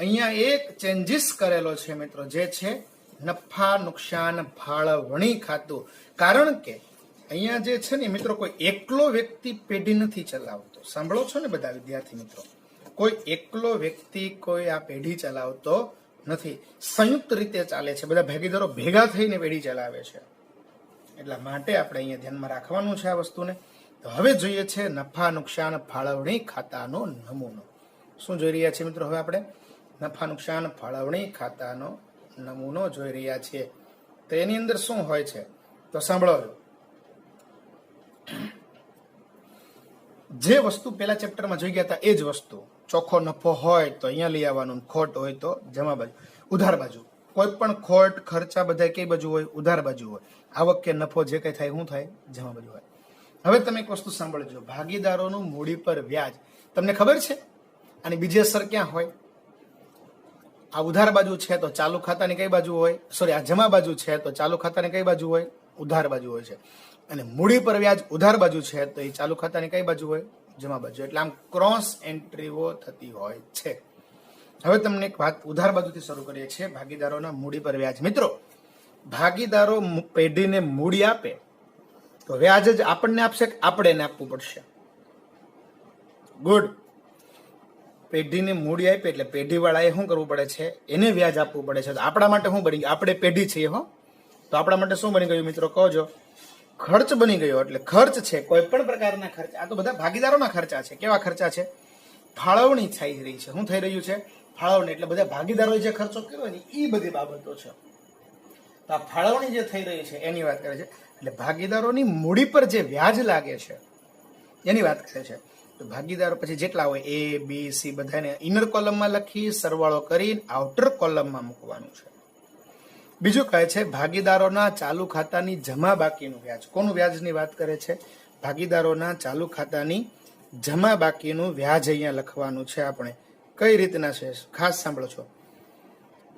અહીંયા એક ચેન્જીસ કરેલો છે મિત્રો, જે છે નફા નુકસાન ફાળવણી ખાતું. કારણ કે અહીંયા જે છે ને મિત્રો, કોઈ એકલો વ્યક્તિ પેઢી નથી ચલાવતો. સાંભળો છો ને બધા વિદ્યાર્થી મિત્રો, કોઈ એકલો વ્યક્તિ કોઈ આ પેઢી ચલાવતો નથી, સંયુક્ત રીતે ચાલે છે. બધા ભાગીદારો ભેગા થઈને પેઢી ચલાવે છે. એટલા માટે આપણે અહીંયા ધ્યાનમાં રાખવાનું છે આ વસ્તુને. તો હવે જોઈએ છે નફા નુકસાન ફાળવણી ખાતાનો નમૂનો. શું જોઈ રહ્યા છીએ મિત્રો? હવે આપણે નફા નુકસાન ફાળવણી ખાતાનો નમૂનો જોઈ રહ્યા છીએ. તો એની અંદર શું હોય છે તો સાંભળો. જે વસ્તુ પેલા ચેપ્ટરમાં જોઈ ગયા હતા એ જ વસ્તુ. ચોખ્ખો નફો હોય તો અહીંયા લઈ આવવાનું, ખોટ હોય તો જમા બાજુ, ઉધાર બાજુ. કોઈ પણ ખોટ ખર્ચા બધા કઈ બાજુ હોય? ઉધાર બાજુ હોય. આવક કે નફો જે કઈ થાય શું થાય? જમા બાજુ હોય. હવે તમે એક વસ્તુ સાંભળજો, ભાગીદારોનું મૂડી પર વ્યાજ તમને ખબર છે આની બીજી અસર ક્યાં હોય? આ ઉધાર બાજુ છે તો ચાલુ ખાતાની કઈ બાજુ હોય? સોરી, આ જમા બાજુ છે તો ચાલુ ખાતાની કઈ બાજુ હોય? ઉધાર બાજુ હોય છે. અને મૂડી પર વ્યાજ ઉધાર બાજુ છે તો એ ચાલુ ખાતાની કઈ બાજુ હોય? જમા બાજુ. એટલે આમ ક્રોસ એન્ટ્રીઓ થતી હોય છે. હવે તમને એક વાત ઉધાર બાજુથી શરૂ કરીએ છીએ, ભાગીદારોના મૂડી પર વ્યાજ. મિત્રો, ભાગીદારો પેઢીને મૂડી આપે તો વ્યાજ જ આપણને આપશે કે આપણે એને આપવું પડશે? ગુડ. પેઢીને મૂડી આપે એટલે પેઢીવાળાએ શું કરવું પડે છે? એને વ્યાજ આપવું પડે છે. તો આપણા માટે શું બની ગયું? આપણે પેઢી છીએ હો, તો આપણા માટે શું બની ગયું મિત્રો? કહો. ખર્ચ બની ગયો. એટલે ખર્ચ છે, કોઈ પણ પ્રકારના ખર્ચ. આ તો બધા ભાગીદારોના ખર્ચા છે. કેવા ખર્ચા છે? ફાળવણી થઈ રહી છે. શું થઈ રહ્યું છે? ફાળવણી. એટલે બધા ભાગીદારોએ જે ખર્ચો કર્યો ને એ બધી બાબતો છે. તો આ ફાળવણી જે થઈ રહી છે એની વાત કરે છે. એટલે ભાગીદારોની મૂડી પર જે વ્યાજ લાગે છે એની વાત કરે છે. તો ભાગીદારો પછી જેટલા હોય A, B, C બધાને ઇનર કોલમમાં લખી સરવાળો કરીને આઉટર કોલમમાં મૂકવાનું છે. બીજું કહે છે ભાગીદારોના ચાલુ ખાતાની જમા બાકીનું વ્યાજ. કોનું વ્યાજની વાત કરે છે? ભાગીદારોના ચાલુ ખાતાની જમા બાકીનું વ્યાજ અહીંયા લખવાનું છે. આપણે કઈ રીતના છે ખાસ સાંભળો છો.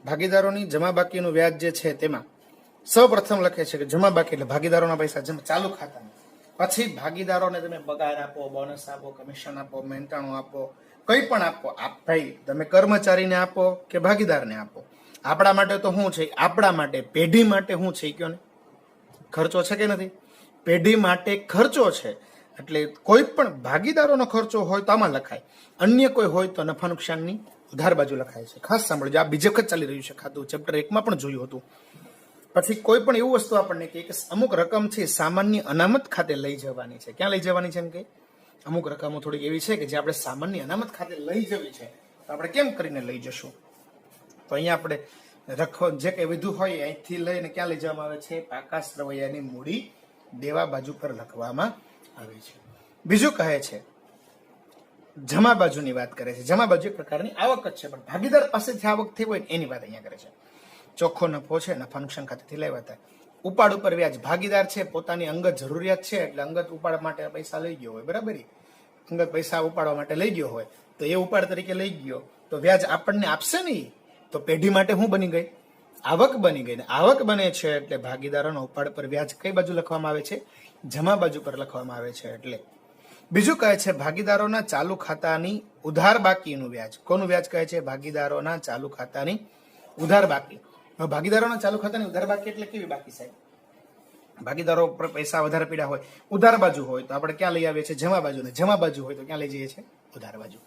ભાગીદારોની જમા બાકીનું વ્યાજ જે છે તેમાં સૌ પ્રથમ લખે છે કે જમા બાકી એટલે ભાગીદારોના પૈસા ચાલુ ખાતામાં. પછી ભાગીદારોને તમે પગાર આપો, બોનસ આપો, કમિશન આપો, મહેનતાણું આપો, કઈ પણ આપો. ભાઈ તમે કર્મચારીને આપો કે ભાગીદારને આપો. આપણા માટે તો શું છે? આપણા માટે પેઢી માટે શું છે? કયો ને, ખર્ચો છે કે નથી? પેઢી માટે ખર્ચો છે. એટલે કોઈ પણ ભાગીદારોનો ખર્ચો હોય તો આમાં લખાય, અન્ય કોઈ હોય તો નફા નુકસાનની ઉધાર બાજુ લખાય છે. ખાસ સાંભળજો, આ બીજે વખત ચાલી રહ્યું છે ખાતું, ચેપ્ટર 1 માં પણ જોયું હતું. પછી કોઈ પણ એવું વસ્તુ આપણને કહે કે અમુક રકમ છે સામાન્ય અનામત ખાતે લઈ જવાની છે. ક્યાં લઈ જવાની છે? એમ કે અમુક રકમો થોડીક એવી છે કે જે આપણે સામાન્ય અનામત ખાતે લઈ જવી છે. તો આપણે કેમ કરીને લઈ જશું? તો અહીંયા આપણે જે કઈ વિધું હોય અહીંથી લઈને ક્યાં લઈ જવામાં આવે છે? પાકા સરવૈયાની મૂડી દેવા બાજુ પર લખવામાં આવે છે. બીજું કહે છે જમા બાજુની વાત કરે છે. જમા બાજુ એક પ્રકારની આવક જ છે, પણ ભાગીદાર પાસેથી આવક થઈ હોય એની વાત અહીંયા કરે છે. ચોખ્ખો નફો છે, નફા નુકસાન ખાતેથી લેવા હતા. ઉપાડ ઉપર વ્યાજ. ભાગીદાર છે પોતાની અંગત જરૂરિયાત છે એટલે અંગત ઉપાડ માટે પૈસા લઈ ગયો હોય, બરાબર? અંગત પૈસા ઉપાડવા માટે લઈ ગયો હોય તો એ ઉપાડ તરીકે લઈ ગયો તો વ્યાજ આપણને આપશે નહીં. તો પેઢી માટે શું બની ગઈ? આવક બની ગઈ. ને આવક બને છે એટલે ભાગીદારોના ઉપાડ પર વ્યાજ કઈ બાજુ લખવામાં આવે છે? જમા બાજુ પર લખવામાં આવે છે. એટલે બીજું કહે છે ભાગીદારોના ચાલુ ખાતાની ઉધાર બાકીનું વ્યાજ. કોનું વ્યાજ કહે છે? ભાગીદારોના ચાલુ ખાતાની ઉધાર બાકી. ભાગીદારોના ચાલુ ખાતાની ઉધાર બાકી એટલે કેવી બાકી સાહેબ? ભાગીદારો પર પૈસા વધારે પીડા હોય, ઉધાર બાજુ હોય તો આપણે ક્યાં લઈ આવીએ છીએ? જમા બાજુ. ને જમા બાજુ હોય તો ક્યાં લઈ જઈએ છીએ? ઉધાર બાજુ.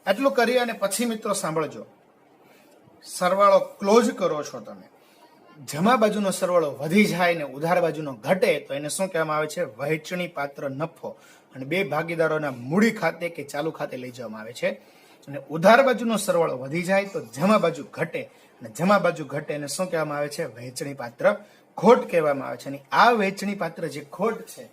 આટલું કરી અને પછી મિત્રો સાંભળજો, સરવાળો ક્લોઝ કરો છો તમે. જમા બાજુનો સરવાળો વધી જાય ને ઉધાર બાજુનો ઘટે તો એને શું કહેવામાં આવે છે? વહેંચણી પાત્ર નફો. અને બે ભાગીદારોના મૂડી ખાતે કે ચાલુ ખાતે લઈ જવામાં આવે છે. અને ઉધાર બાજુનો સરવાળો વધી જાય તો જમા બાજુ ઘટે, અને જમા બાજુ ઘટે એને શું કહેવામાં આવે છે? વહેંચણી પાત્ર ખોટ કહેવામાં આવે છે. અને આ વહેંચણી પાત્ર જે ખોટ છે,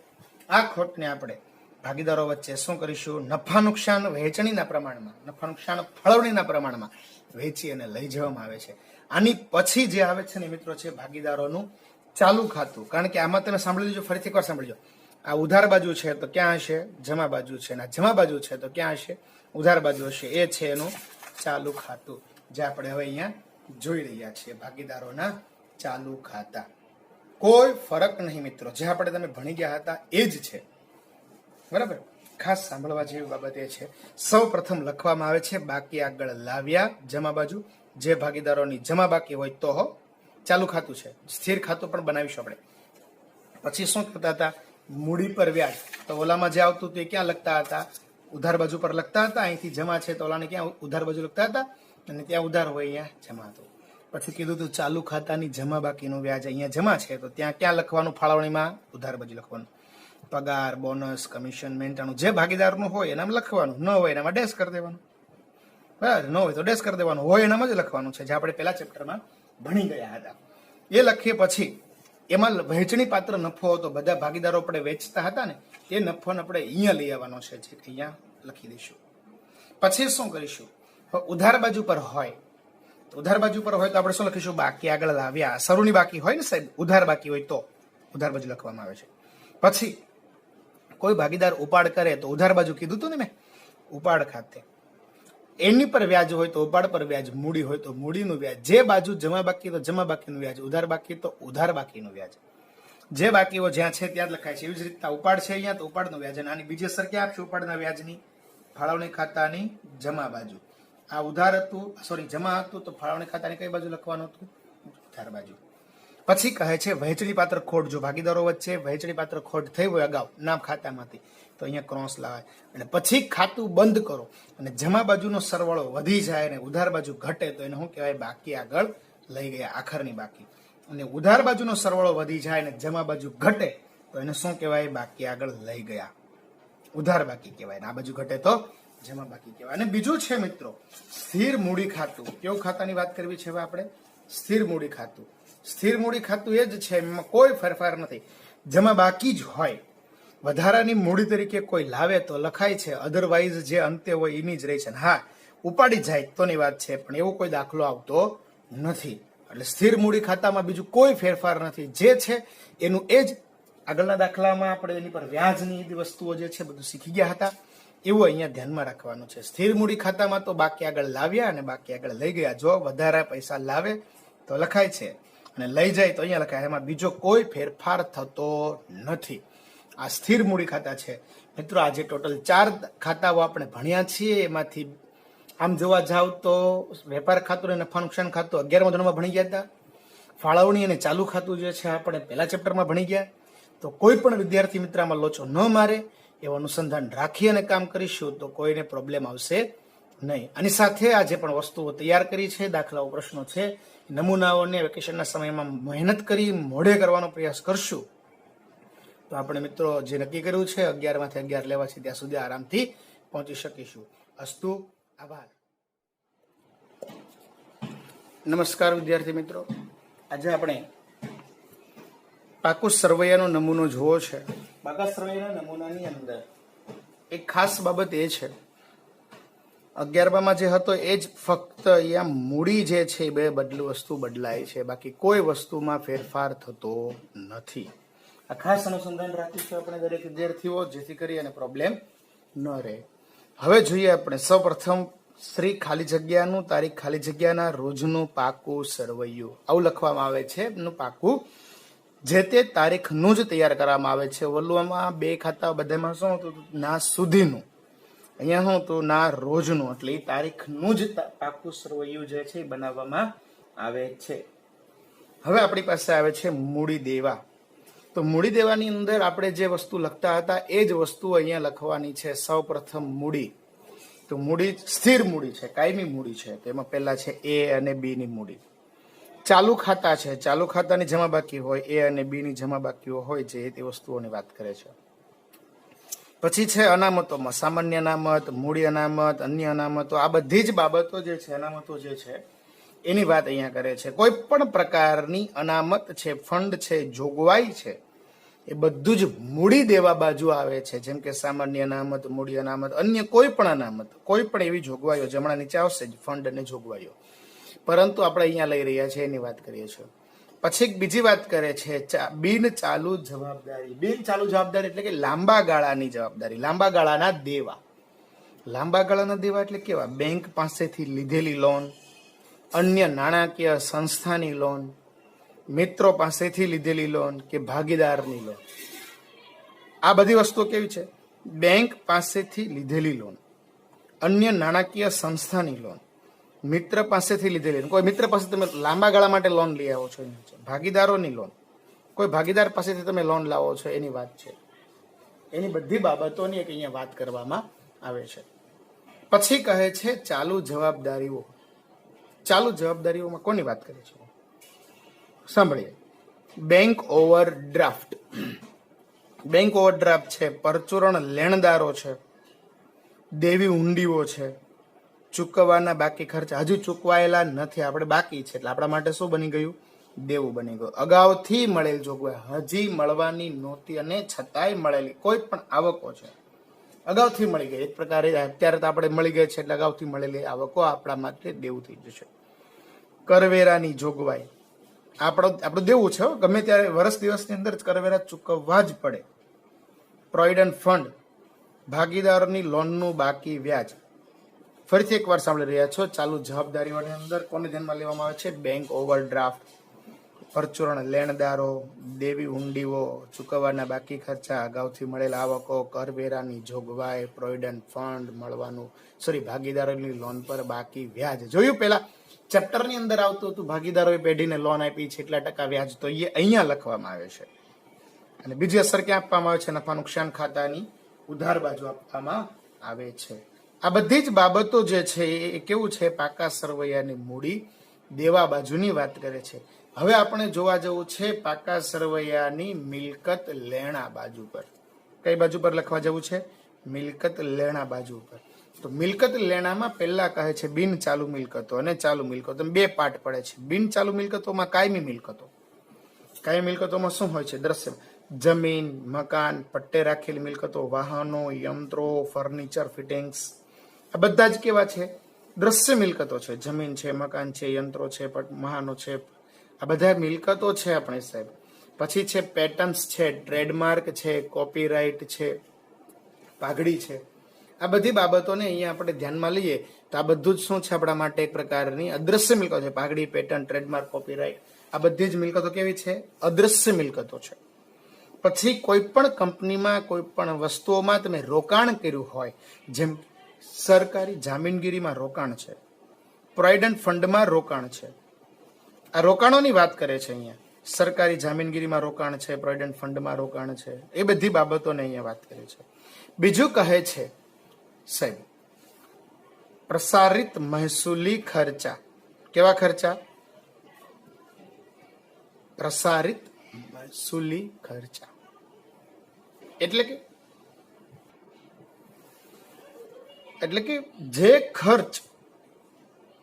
આ ખોટને આપણે ભાગીદારો વચ્ચે શું કરીશું? નફા નુકસાન વહેંચણીના પ્રમાણમાં, નફા નુકસાન ફાળવણીના પ્રમાણમાં વેચી અને લઈ જવામાં આવે છે. આની પછી જે આવે છે ને મિત્રો છે ભાગીદારોનું ચાલુ ખાતું. કારણ કે આમાં તમે સાંભળી લીધું, ફરીથી એકવાર સાંભળજો. આ ઉધાર બાજુ છે તો ક્યાં હશે? જમા બાજુ છે. અને જમા બાજુ છે તો ક્યાં હશે? ઉધાર બાજુ હશે. એ છે એનું ચાલુ ખાતું, જે આપણે હવે અહીંયા જોઈ રહ્યા છીએ. ભાગીદારોના ચાલુ ખાતા. કોઈ ફરક નહીં મિત્રો, જે આપણે તમે ભણી ગયા હતા એ જ છે, બરાબર? ખાસ સાંભળવા જેવી બાબત એ છે, સૌ પ્રથમ લખવામાં આવે છે બાકી આગળ લાવ્યા જમા બાજુ. જે ભાગીદારોની જમા બાકી હોય તો ચાલુ ખાતું છે, સ્થિર ખાતું પણ બનાવીશું આપણે. પછી શું કરતા હતા? મૂડી પર વ્યાજ. તો ઓલામાં જે આવતું તે ક્યાં લખતા હતા? ઉધાર બાજુ પર લખતા હતા. અહીંથી જમા છે તો ઓલાને ક્યાં ઉધાર બાજુ લખતા હતા, અને ત્યાં ઉધાર હોય અહીંયા જમા હતું. પછી કીધું હતું ચાલુ ખાતાની જમા બાકીનું વ્યાજ અહીંયા જમા છે તો ત્યાં ક્યાં લખવાનું? ફાળવણીમાં ઉધાર બાજુ લખવાનું. પગાર, બોનસ, કમિશન, મહેનતાણું જે ભાગીદારનું હોય એનામાં લખવાનું, ન હોય એનામાં ડેશ કરી દેવાનું, બરાબર? ન હોય તો ડેશ કરી દેવાનું, હોય એનામાં જ લખવાનું છે, જે આપણે પહેલા ચેપ્ટરમાં ભણી ગયા હતા. એ લખીએ પછી એમાં વહેંચણી પાત્ર નફો હતો, બધા ભાગીદારો આપણે વેચતા હતા ને, એ નફોને આપણે અહીંયા લઈ આવવાનો છે, જે અહીંયા લખી દઈશું. પછી શું કરીશું? ઉધાર બાજુ પર હોય ઉધાર બાજુ પર હોય તો આપણે શું લખીશું? બાકી આગળ લાવ્યા. શરૂની બાકી હોય ને સાહેબ, ઉધાર બાકી હોય તો ઉધાર બાજુ લખવામાં આવે છે. પછી કોઈ ભાગીદાર ઉપાડ કરે તો ઉધાર બાજુ કીધું હતું ને મેં, ઉપાડ ખાતે એની પર વ્યાજ હોય તો ઉપાડ પર વ્યાજ, મૂડી હોય તો મૂડીનું વ્યાજ, જે બાજુ જમા બાકી તો જમા બાકીનું વ્યાજ, ઉધાર બાકી તો ઉધાર બાકીનું વ્યાજ. જે બાકીઓ જ્યાં છે ત્યાં લખાય છે. એવી જ રીતના ઉપાડ છે અહીંયા તો ઉપાડનું વ્યાજ, અને આની બીજી અસર ક્યાં આપશે ઉપાડના વ્યાજની? ફાળવણી ખાતાની જમા બાજુ. આ ઉધાર હતું, સોરી જમા હતું તો ફાળવણી ખાતાની કઈ બાજુ લખવાનું હતું? ઉધાર બાજુ. પછી કહે છે વહેંચણી પાત્ર ખોટ. જો ભાગીદારો વચ્ચે વહેંચણી પાત્ર ખોટ થઈ હોય અગાઉ નામ ખાતામાંથી તો અહીંયા ક્રોસ લાવાય. અને પછી ખાતું બંધ કરો અને જમા બાજુનો સરવાળો વધી જાય અને ઉધાર બાજુ ઘટે તો એને શું કહેવાય? બાકી આગળ લઈ ગયા, આખરની બાકી. અને ઉધાર બાજુનો સરવાળો વધી જાય અને જમા બાજુ ઘટે તો એને શું કહેવાય? બાકી આગળ લઈ ગયા, ઉધાર બાકી કહેવાય. આ બાજુ ઘટે તો જમા બાકી કહેવાય. અને બીજું છે મિત્રો સ્થિર મૂડી ખાતું. કેવું ખાતાની વાત કરવી છે હવે આપણે? સ્થિર મૂડી ખાતું. સ્થિર મૂડી ખાતું એ જ છે, એમાં કોઈ ફેરફાર નથી. જમા બાકી જ હોય, વધારાની મૂડી તરીકે કોઈ લાવે તો લખાય છે, અધરવાઇઝ જે અંતે હોય એની જ રહી છે. હા, ઉપાડી જાય તોની વાત છે, પણ એવો કોઈ દાખલો આવતો નથી. એટલે સ્થિર મૂડી ખાતામાં બીજું કોઈ ફેરફાર નથી, જે છે એનું એ જ. આગળના દાખલામાં આપણે એની પર વ્યાજની વસ્તુઓ જે છે બધું શીખી ગયા હતા, એવું અહીંયા ધ્યાનમાં રાખવાનું છે. સ્થિર મૂડી ખાતામાં તો બાકી આગળ લાવ્યા અને બાકી આગળ લઈ ગયા. જો વધારે પૈસા લાવે તો લખાય છે અને લઈ જાય તો અહીંયા લખાય. એમાં બીજો કોઈ ફેરફાર થતો નથી. આ સ્થિર મૂડી ખાતા છે મિત્રો. આજે ટોટલ 4 ખાતાઓ આપણે ભણ્યા છીએ. એમાંથી આમ જોવા જાવ તો વેપાર ખાતું અને નફા નુકસાન ખાતું 11મા ધોરણમાં ભણી ગયા હતા. ફાળવણી અને ચાલુ ખાતું જે છે આપણે પહેલા ચેપ્ટરમાં ભણી ગયા. તો કોઈ પણ વિદ્યાર્થી મિત્ર આમાં લોચો ન મારે એવું અનુસંધાન રાખી અને કામ કરીશું તો કોઈને પ્રોબ્લેમ આવશે નહીં. આની સાથે આ જે પણ વસ્તુઓ તૈયાર કરી છે, દાખલાઓ, પ્રશ્નો છે, નમૂનાઓને વેકેશનના સમયમાં મહેનત કરી મોઢે કરવાનો પ્રયાસ કરશું તો આપણે મિત્રો જે નક્કી કર્યું છે 11માંથી 11 લેવા છે ત્યાં સુધી આરામથી પહોંચી શકીશું. અસ્તુ, આભાર. નમસ્કાર વિદ્યાર્થી મિત્રો. આજે આપણે પાકું સરવૈયાનો નમૂનો જોવો છે. પાકા સરવૈયાના નમૂનાની અંદર એક ખાસ બાબત એ છે, 11માં જે હતો એ જ, ફક્ત અહીંયા મૂડી જે છે એ બે વસ્તુ બદલાય છે, બાકી કોઈ વસ્તુમાં ફેરફાર થતો નથી. આ ખાસ અનુસંધાન રાખીશું આપણે દરેક વિદ્યાર્થીઓ, જેથી કરી અને પ્રોબ્લેમ ન રહે. હવે જોઈએ આપણે સૌપ્રથમ શ્રી ખાલી જગ્યાનું, તારીખ ખાલી જગ્યાના રોજનું પાકું સરવૈયું. આવું લખવામાં આવે છે. એમનું પાકું જે તે તારીખનું જ તૈયાર કરવામાં આવે છે. વલ્લુઆમાં 2 ખાતા બધામાં શું હતું? ના સુધીનું. અહીંયા શું હતું? ના રોજનું. એટલે એ તારીખનું જ પાકું સરવૈયું જે છે એ બનાવવામાં આવે છે. હવે આપણી પાસે આવે છે મૂડી દેવા. તો મૂડી દેવાની અંદર આપણે જે વસ્તુ લખતા હતા એ જ વસ્તુ અહીંયા લખવાની છે. સૌ પ્રથમ મૂડી. તો મૂડી સ્થિર મૂડી છે, કાયમી મૂડી છે. તેમાં પહેલા છે એ અને બી ની મૂડી. ચાલુ ખાતા છે, ચાલુ ખાતાની જમા બાકી હોય, એ અને બી ની જમા બાકીઓ હોય જે તે વસ્તુઓની વાત કરે છે. પછી છે અનામતોમાં સામાન્ય અનામત, મૂડી અનામત, અન્ય અનામતો. આ બધી જ બાબતો જે છે, અનામતો જે છે એની વાત અહીંયા કરે છે. કોઈ પણ પ્રકારની અનામત છે, ફંડ છે, જોગવાઈ છે, એ બધું જ મૂડી દેવા બાજુ આવે છે. જેમ કે સામાન્ય અનામત, મૂડી અનામત, અન્ય કોઈ પણ અનામત, કોઈ પણ એવી જોગવાઈઓ જમણા નીચે આવશે જ, ફંડ અને જોગવાઈઓ. પરંતુ આપણે અહીંયા લઈ રહ્યા છીએ એની વાત કરીએ છીએ. પછી બીજી વાત કરે છે બિન ચાલુ જવાબદારી. બિન ચાલુ જવાબદારી એટલે કે લાંબા ગાળાની જવાબદારી, લાંબા ગાળાના દેવા. લાંબા ગાળાના દેવા એટલે કેવા? બેંક પાસેથી લીધેલી લોન, અન્ય નાણાકીય સંસ્થાની લોન, મિત્રો પાસેથી લીધેલી લોન કે ભાગીદારની લોન. આ બધી વસ્તુઓ કેવી છે? બેંક પાસેથી લીધેલી લોન, અન્ય નાણાકીય સંસ્થાની લોન, મિત્ર પાસેથી લીધેલી. કોઈ મિત્ર પાસે તમે લાંબા ગાળા માટે લોન લઈ આવો છો, ભાગીદારોની લોન, કોઈ ભાગીદાર પાસેથી તમે લોન લાવો છો એની વાત છે. એની બધી બાબતોની એક અહીંયા વાત કરવામાં આવે છે. પછી કહે છે ચાલુ જવાબદારીઓ. ચાલુ જવાબદારીઓમાં કોની વાત કરે છે? સાંભળીએ. Bank overdraft. બેંક ઓવરડ્રાફ્ટ છે, પરચુરણ લેણદારો છે, દેવી હુંડીઓ છે, ચૂકવવાના બાકી ખર્ચા હજુ ચૂકવાયેલા નથી, આપણે બાકી છે એટલે આપણા માટે શું બની ગયું? દેવું બની ગયું. અગાઉથી મળેલ જોગવાઈ, હજી મળવાની નહોતી અને છતાંય મળેલી કોઈ પણ આવકો છે, અગાઉથી મળી ગઈ. એક પ્રકારે અત્યારે તો આપણે મળી ગઈ છે એટલે અગાઉથી મળેલી આવકો આપણા માટે દેવું થઈ જશે. કરવેરાની જોગવાઈ. આપણું દેવું છે, ગમે ત્યારે વર્ષ દિવસની અંદર જ કરવેરા ચૂકવવા જ પડે. પ્રોવિડન્ટ ફંડ, ભાગીદારોની લોનનું બાકી વ્યાજ. ફરીથી એકવાર સાંભળી રહ્યા છો. ચાલુ જવાબદારીઓની અંદર કોને ધ્યાનમાં લેવામાં આવે છે? બેંક ઓવરડ્રાફ્ટ, પરચુરણ લેણદારો, દેવી હુંડીઓ, ચૂકવવાના બાકી ખર્ચા, અગાઉથી મળેલ આવકો, કરવેરાની જોગવાઈ, પ્રોવિડન્ટ ફંડ મળવાનું, ભાગીદારોની લોન પર બાકી વ્યાજ. જોયું પેલા ચેપ્ટરની અંદર આવતું હતું, ભાગીદારોએ પેઢીને લોન આપી છે એટલા ટકા વ્યાજ, તો એ અહીંયા લખવામાં આવે છે. અને બીજી અસર ક્યાં આપવામાં આવે છે? નફા નુકસાન ખાતાની ઉધાર બાજુ આપવામાં આવે છે. આ બધી જ બાબતો જે છે એ કેવું છે? પાકા સરવૈયાની મૂડી દેવા બાજુની વાત કરે છે. હવે આપણે જોવા જવું છે પાકા સરવૈયાની મિલકત લેણા બાજુ પર. કઈ બાજુ પર લખવા જવું છે? મિલકત લેણા બાજુ પર. તો મિલકત લેણામાં પહેલા કહે છે બિન ચાલુ મિલકતો અને ચાલુ મિલકતો, બે પાર્ટ પડે છે. બિન ચાલુ મિલકતોમાં કાયમી મિલકતો. કાયમી મિલકતોમાં શું હોય છે? દ્રશ્ય જમીન, મકાન, પટ્ટે રાખેલી મિલકતો, વાહનો, યંત્રો, ફર્નિચર, ફિટિંગ્સ, આ બધા જ કેવા છે? દ્રશ્ય મિલકતો છે. જમીન છે, મકાન છે, યંત્રો છે, વાહનો છે, આ બધા મિલકતો છે આપણે સાહેબ. પછી છે પેટન્ટ્સ છે, ટ્રેડમાર્ક છે, કોપીરાઇટ છે, પાઘડી છે. આ બધી બાબતોને અહીંયા આપણે ધ્યાનમાં લઈએ તો આ બધું જ શું છે? આપણા માટે એક પ્રકારની અદ્રશ્ય મિલકતો છે. પાઘડી, પેટન્ટ, ટ્રેડમાર્ક, કોપીરાઇટ, આ બધી જ મિલકતો કેવી છે? અદ્રશ્ય મિલકતો છે. પછી કોઈ પણ કંપનીમાં, કોઈ પણ વસ્તુઓમાં તમે રોકાણ કર્યું હોય, જેમ સરકારી જામીનગીરીમાં રોકાણ છે, પ્રોવિડન્ટ ફંડમાં રોકાણ છે. આ રોકાણોની વાત કરે છે અહીંયા. સરકારી જામીનગીરીમાં રોકાણ છે, પ્રોવિડન્ટ ફંડમાં રોકાણ છે, એ બધી બાબતોને અહીંયા વાત કરે છે. બીજું કહે છે સાહેબ પ્રસારિત મહેસૂલી ખર્ચા. કેવા ખર્ચા? પ્રસારિત મહેસૂલી ખર્ચા. એટલે કે જે ખર્ચ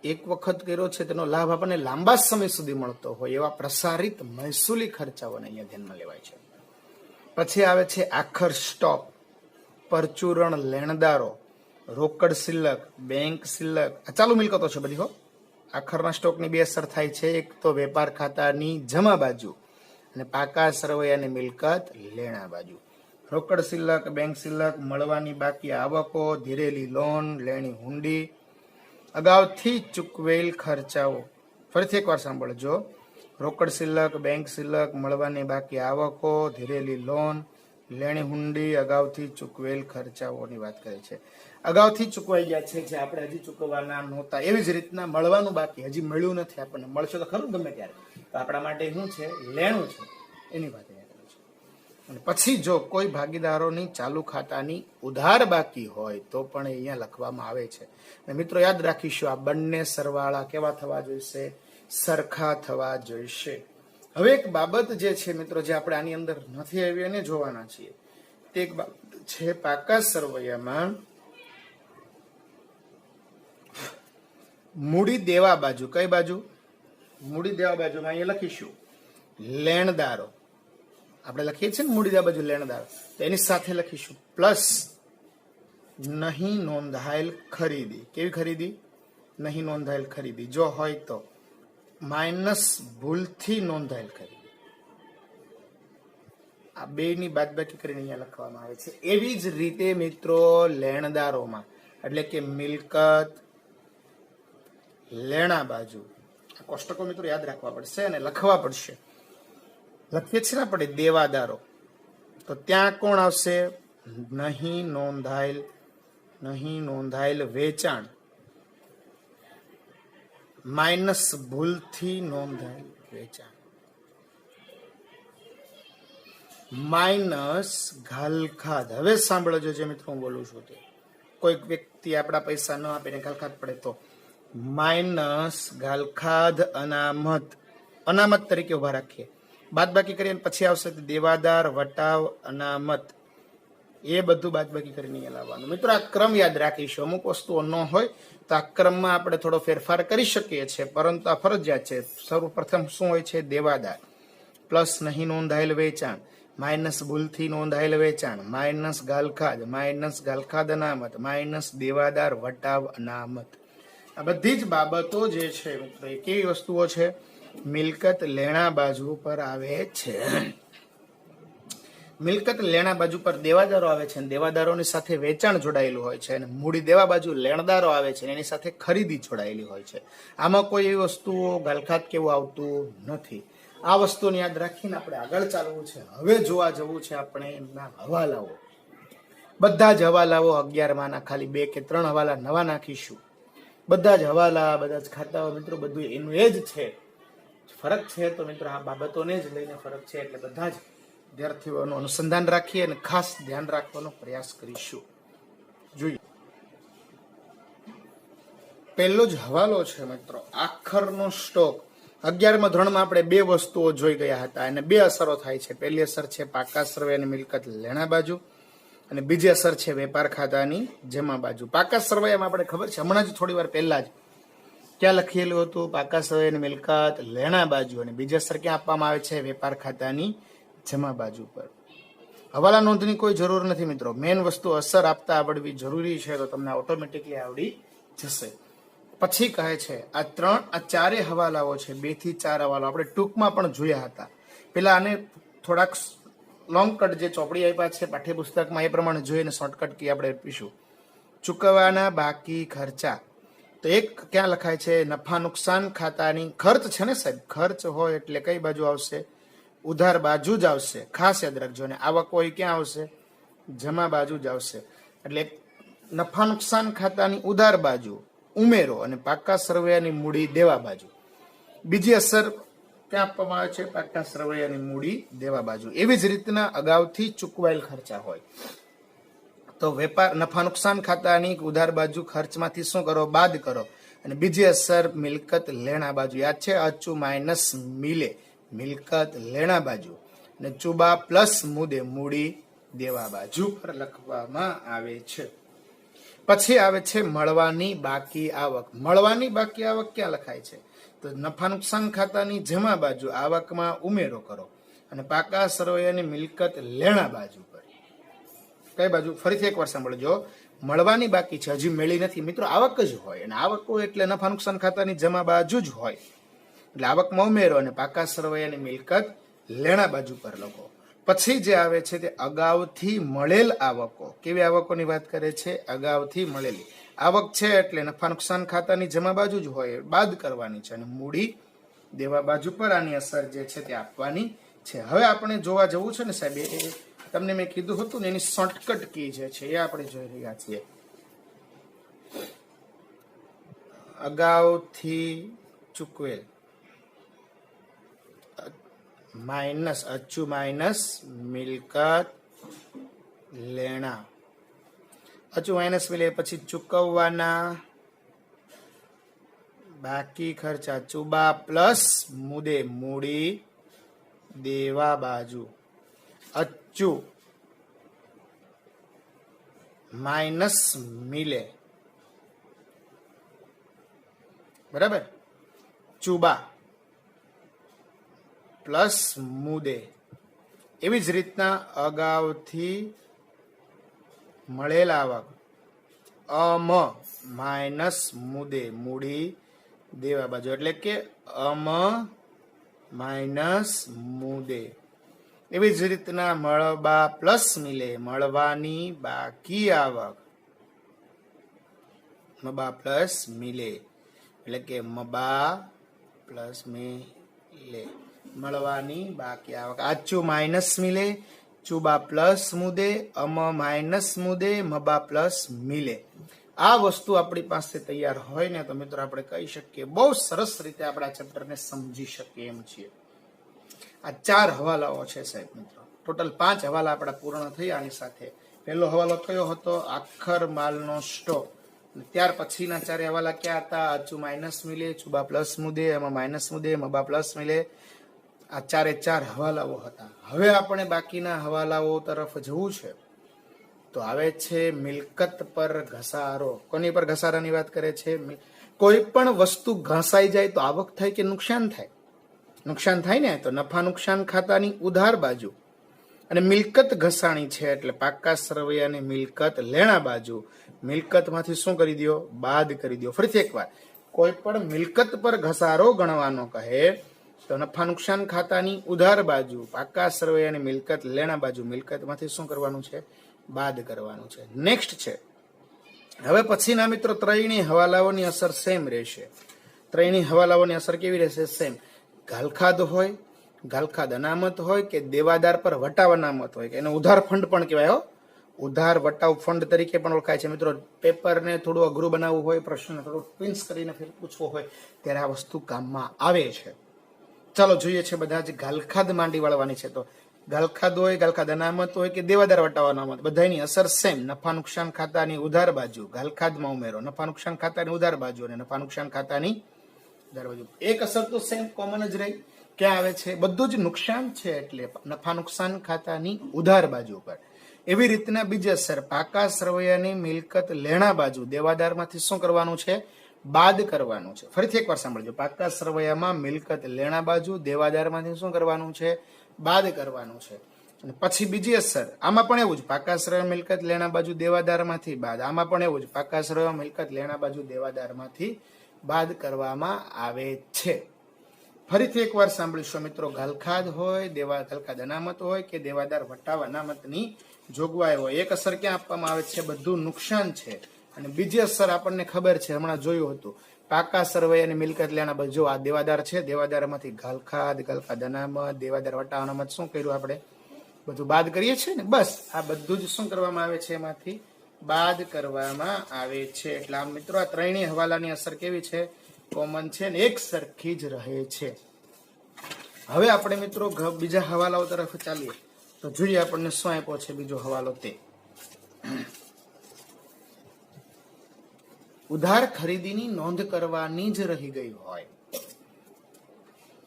એક વખત કર્યો છે તેનો લાભ આપણને લાંબા સમય સુધી મળતો હોય એવા પ્રસારિત મહેસૂલી ખર્ચાઓને અહીંયા ધ્યાનમાં લેવાય છે. પછી આવે છે આખર સ્ટોક, પરચુરણ લેણદારો, રોકડ શિલ્લક, બેંક શિલ્લક, આ ચાલુ મિલકતો છે બધી હો. આખરના સ્ટોકની બે અસર થાય છે. એક તો વેપાર ખાતાની જમા બાજુ અને પાકા સરવૈયાની મિલકત લેણા બાજુ. રોકડ શિલ્લક, બેંક શિલ્લક, મળવાની બાકી આવકો, ધીરેલી લોન, લેણી હુંડી, અગાઉથી ચૂકવેલ ખર્ચાઓ. ફરીથી એકવાર સાંભળજો. રોકડ શિલ્લક, બેંક શિલ્લક, મળવાની બાકી આવકો, ધીરેલી લોન, લેણી હુંડી, અગાઉથી ચૂકવેલ ખર્ચાઓની વાત કરે છે. અગાઉથી ચૂકવાઈ ગયા છે જે આપણે હજી ચૂકવવાના નહોતા. એવી જ રીતના મળવાનું બાકી, હજી મળ્યું નથી આપણને, મળશે તો ખરું ગમે ત્યારે, તો આપણા માટે શું છે? લેણું છે. એની વાત કરે છે. અને પછી જો કોઈ ભાગીદારોની ચાલુ ખાતાની ઉધાર બાકી હોય તો પણ અહીંયા લખવામાં આવે છે. અને મિત્રો યાદ રાખીશું, આ બંને સરવાળા કેવા થવા જોઈશે? સરખા થવા જોઈશે. હવે એક બાબત જે છે મિત્રો, જે આપણે આની અંદર નથી આવી અને જોવાના છીએ, તે એક બાબત છે પાકા સરવૈયામાં મૂડી દેવા બાજુ. કઈ બાજુ? મૂડી દેવા બાજુમાં અહીંયા લખીશું લેણદારો. આપણે લખીએ છીએ ને મૂડી દેવા બાજુ લેણદારો, તો એની સાથે લખીશું પ્લસ નહીં નોંધાયેલ ખરીદી. કેવી ખરીદી? નહીં નોંધાયેલ ખરીદી. જો હોય તો માઇનસ ભૂલથી નોંધાયેલ ખરીદી. આ બે ની બાદબાકી કરીને અહીંયા લખવામાં આવે છે. એવી જ રીતે મિત્રો લેણદારોમાં, એટલે કે મિલકત લેણા બાજુ, આ કોષ્ટકો મિત્રો યાદ રાખવા પડશે અને લખવા પડશે. લખીએ છીએ ને આપણે દેવાદારો, તો ત્યાં કોણ આવશે? નહીં નોંધાયેલ વેચાણ માઇનસ ભૂલથી નોંધાયેલ વેચાણ માઇનસ ઘાલખાદ. હવે સાંભળજો જે મિત્રો હું બોલું છું તે. કોઈક વ્યક્તિ આપણા પૈસા ન આપીને ઘાલખાદ પડે તો માઇનસ ઘાલખાદ અનામત તરીકે ઉભા રાખીએ. બાદબાકી કરીએ પછી આવશે દેવાદાર, વટાવ, અનામત, એ બધું બાદબાકી કરીને લાવવાનું. મિત્રો આ ક્રમ યાદ રાખીશું. અમુક વસ્તુઓ ન હોય તો આ ક્રમમાં આપણે થોડો ફેરફાર કરી શકીએ છીએ, પરંતુ આ ફરજિયાત છે. સર્વપ્રથમ શું હોય છે? દેવાદાર પ્લસ નહીં નોંધાયેલ વેચાણ માઇનસ ભૂલથી નોંધાયેલ વેચાણ માઇનસ ગાલખાદ અનામત માઇનસ દેવાદાર, વટાવ, અનામત. આ બધી જ બાબતો જે છે મિત્રો એ કેવી વસ્તુઓ છે, મિલકત લેણા બાજુ પર આવે છે. મિલકત લેણા બાજુ પર દેવાદારો આવે છે અને દેવાદારોની સાથે વેચાણ જોડાયેલું હોય છે, અને મૂડી દેવા બાજુ લેણદારો આવે છે એની સાથે ખરીદી જોડાયેલી હોય છે. આમાં કોઈ એવી વસ્તુઓ ગાલખાત કેવું આવતું નથી. આ વસ્તુને યાદ રાખીને આપણે આગળ ચાલવું છે. હવે જોવા જવું છે આપણે એમના હવાલાઓ. બધા જ હવાલાઓ 11 માના ખાલી 2 કે 3 હવાલા નવા નાખીશું. બધા જ હવાલા, બધા જ ખાતાઓ મિત્રો બધું એનું એ જ છે. ફરક છે તો મિત્રો આ બાબતોને જ લઈને ફરક છે, એટલે બધા જ વિદ્યાર્થીઓનું અનુસંધાન રાખીએ અને ખાસ ધ્યાન રાખવાનો પ્રયાસ કરીશું. જોઈએ, પહેલો જ હવાલો છે મિત્રો આખરનો સ્ટોક. 11મા ધોરણમાં આપણે 2 વસ્તુઓ જોઈ ગયા હતા અને 2 અસરો થાય છે. પહેલી અસર છે પાકા સરવૈયાની મિલકત લેણા બાજુ, અને બીજી અસર છે વેપાર ખાતાની જમા બાજુ. પાકા સરવૈયામાં આપણે ખબર છે હમણાં જ થોડી વાર પહેલા જ ક્યાં લખેલું હતું, પાકા સરવૈયાની મિલકત લેણા બાજુ, અને બીજી અસર ક્યાં આપવામાં આવે છે, વેપાર ખાતાની જમા બાજુ પર. હવાલા નોંધની કોઈ જરૂર નથી મિત્રો. મેન વસ્તુ અસર આપતા આવડવી જરૂરી છે, તો તમને ઓટોમેટિકલી આવડી જશે. પછી કહે છે આ ચારે હવાલાઓ છે, 2 થી 4 હવાલાઓ આપણે ટૂંકમાં પણ જોયા હતા. પેલા આને થોડાક લોંગ કટ જે ચોપડી આપ્યા છે પાઠ્યપુસ્તકમાં એ પ્રમાણે જોઈને શોર્ટકટ કી આપણે આપીશું. ચૂકવવાના બાકી ખર્ચા, તો એક ક્યાં લખાય છે, નફા નુકસાન ખાતાની ખર્ચ છે ને સાહેબ. ખર્ચ હોય એટલે કઈ બાજુ આવશે, ઉધાર બાજુ જ આવશે. ખાસ યાદ રાખજો. ને આવક હોય ક્યાં આવશે, જમા બાજુ જ આવશે. એટલે નફા નુકસાન ખાતાની ઉધાર બાજુ ઉમેરો અને પાકા સરવૈયાની મૂડી દેવા બાજુ. બીજી અસર ક્યાં આપવામાં આવે છે, પાકા સરવૈયાની મૂડી દેવા બાજુ. એવી જ રીતના અગાઉથી ચૂકવાયેલ ખર્ચા હોય તો વેપાર નફા નુકસાન ખાતાની ઉધાર બાજુ ખર્ચમાંથી શું કરો, બાદ કરો. અને બીજી અસર મિલકત લેણા બાજુ. યાદ છે, અચુ માઇનસ મિલે મિલકત લેણા બાજુ, અને ચુબા પ્લસ મુદે મૂડી દેવા બાજુ પર લખવામાં આવે છે. પછી આવે છે મળવાની બાકી આવક. મળવાની બાકી આવક ક્યાં લખાય છે, તો નફા નુકસાન ખાતાની જમા બાજુ આવકમાં ઉમેરો કરો, અને પાકા સરવૈયાની મિલકત લેણા બાજુ પર. કઈ બાજુ, ફરીથી એકવાર સાંભળજો. મળવાની બાકી છે, હજી મેળી નથી મિત્રો. આવક જ હોય, અને આવક હોય એટલે નફા નુકસાન ખાતાની જમા બાજુ જ હોય, એટલે આવકમાં ઉમેરો અને પાકા સરવૈયાની મિલકત લેણા બાજુ પર લખો. પછી જે આવે છે તે અગાઉથી મળેલ આવકો. કેવી આવકોની વાત કરે છે, અગાઉથી મળેલી આવક છે એટલે નફા નુકસાન ખાતાની જમા બાજુ જ હોય, બાદ કરવાની છે, અને મૂડી દેવા બાજુ પર આની અસર જે છે તે આપવાની છે. હવે આપણે જોવા જવું છે ને સાહેબ, તમને મેં કીધું હતું ને એની શોર્ટકટ કી જે છે એ આપણે જોઈ રહ્યા છીએ. અગાઉથી ચૂકવેલ માઇનસ અચુ માઇનસ મિલકત લેણા. અચુ માઇનસ મિલે પછી ચૂકવવાના બાકી ખર્ચા, ચુબા પ્લસ મુદે મૂડી દેવા બાજુ. અચુ માઇનસ મિલે, બરાબર, ચુબા પ્લસ મુદે. એવી જ રીતના અગાઉથી મળેલ આવક અમ માઇનસ મુદે મૂડી દેવા બાજુ, એટલે કે અમ માઇનસ મુદે. એવી જ રીતના મળવા પ્લસ મિલે, મળવાની બાકી આવક મબા પ્લસ મિલે, એટલે કે મબા પ્લસ મિલે, મળવાની બાકી આવક. આચુ માઇનસ મિલે, ચુબા પ્લસ મુદે, અમ માઇનસ મુદે, મબા પ્લસ મિલે. આ વસ્તુ આપણી પાસે તૈયાર હોય ને તો મિત્રો આપણે કહી શકીએ બહુ સરસ રીતે આપણે આ ચેપ્ટરને સમજી શકીએ એમ છીએ. આ 4 હવાલાઓ છે સાહેબ મિત્રો. ટોટલ 5 હવાલા આપણા પૂર્ણ થયા. આની સાથે પહેલો હવાલો કયો હતો, આખર માલનો સ્ટોક. ત્યાર પછીના 4 હવાલા ક્યાં હતા, અચુ માઇનસ મિલે, ચુબા પ્લસ મુદે, એમાં માઇનસ મુદે, મબા પ્લસ મિલે. આ 4 હવાલાઓ હતા. હવે આપણે બાકીના હવાલાઓ તરફ જવું છે. તો આવે છે મિલકત પર ઘસારો. કોની પર ઘસારાની વાત કરે છે, કોઈ પણ વસ્તુ ઘસાઈ જાય તો આવક થાય કે નુકસાન થાય, નુકસાન થાય ને, તો નફા નુકસાન ખાતાની ઉધાર બાજુ અને મિલકત ઘસાણી છે એટલે પાકા સરવૈયાની મિલકત લેણા બાજુ, મિલકતમાંથી શું કરી દો? બાદ કરી દો. ફરીથી એકવાર, કોઈ પણ મિલકત પર ઘસારો ગણવાનો કહે તો નફા નુકસાન ખાતાની ઉધાર બાજુ, પાકા સરવૈયાની મિલકત લેણા બાજુ, મિલકતમાંથી શું કરવાનું છે? બાદ કરવાનું છે. નેક્સ્ટ છે, હવે પછીના મિત્રો ત્રણેય હવાલાઓની અસર સેમ રહેશે. ત્રણેય હવાલાઓની અસર કેવી રહેશે? સેમ. ગાલખાદ હોય, ગાલખાદ અનામત હોય કે દેવાદાર પર વટાવ અનામત હોય, કે એને ઉધાર ફંડ પણ કહેવાય. હો, ઉધાર વટાવ ફંડ તરીકે પણ ઓળખાય છે. મિત્રો, પેપરને થોડું અઘરું બનાવવું હોય, પ્રશ્ન થોડું ટ્વિન્સ કરીને પૂછવો હોય ત્યારે આ વસ્તુ કામમાં આવે છે. ચાલો જોઈએ છે બધા જ ગાલખાદ માંડી વાળવાની છે. તો ગાલખાદ હોય, ગાલખાદ અનામત હોય કે દેવાદાર વટાવ અનામત, બધાની અસર સેમ. નફા નુકસાન ખાતાની ઉધાર બાજુ ગાલખાદમાં ઉમેરો, નફા નુકસાન ખાતાની ઉધાર બાજુ અને નફા નુકસાન ખાતાની ઉધાર બાજુ. એક અસર તો સેમ કોમન જ રહી. ક્યાં આવે છે? બધું જ નુકસાન છે એટલે નફા નુકસાન ખાતાની ઉધાર બાજુ પર. એવી રીતના બીજી અસર, પાકા સરવૈયાની મિલકત લેણા બાજુ, દેવાદારમાંથી શું કરવાનું છે? બાદ કરવાનું છે. ફરીથી એકવાર સાંભળજો, પાકા સરવૈયામાં મિલકત લેણા બાજુ, દેવાદારમાંથી શું કરવાનું છે? બાદ કરવાનું છે. અને પછી બીજી અસર, આમાં પણ એવું જ, પાકા સરવૈયા મિલકત લેણા બાજુ, દેવાદારમાંથી બાદ. આમાં પણ એવું જ, પાકા સરવૈયા મિલકત લેણા બાજુ, દેવાદારમાંથી બાદ કરવામાં આવે છે. ફરીથી એકવાર સાંભળીશું મિત્રો, ગાલખાદ હોય, ગાલખાદ અનામત હોય કે દેવાદાર વટાવ અનામતની જોગવાઈ હોય. એક અસર ક્યાં આપવામાં આવે છે? બધું નુકસાન છે. અને બીજી અસર આપણને ખબર છે, હમણાં જોયું હતું, પાકા સરવૈયાની મિલકત લેણા બાજુ. જો આ દેવાદાર છે, દેવાદારમાંથી ગાલખાદ, ગાલખાદ અનામત, દેવાદાર વટાવ અનામત શું કર્યું? આપણે બધું બાદ કરીએ છીએ ને. બસ આ બધું જ શું કરવામાં આવે છે? એમાંથી બાદ કરવામાં આવે છે. એટલે આમ મિત્રો, આ ત્રણેય હવાલાની અસર કેવી છે? કોમન છે ને એક સરખી જ રહે છે. હવે આપણે મિત્રો બીજા હવાલાઓ તરફ ચાલીએ તો જોઈએ આપણને શું આપ્યો છે બીજો હવાલો. તે ઉધાર ખરીદીની નોંધ કરવાની જ રહી ગઈ હોય.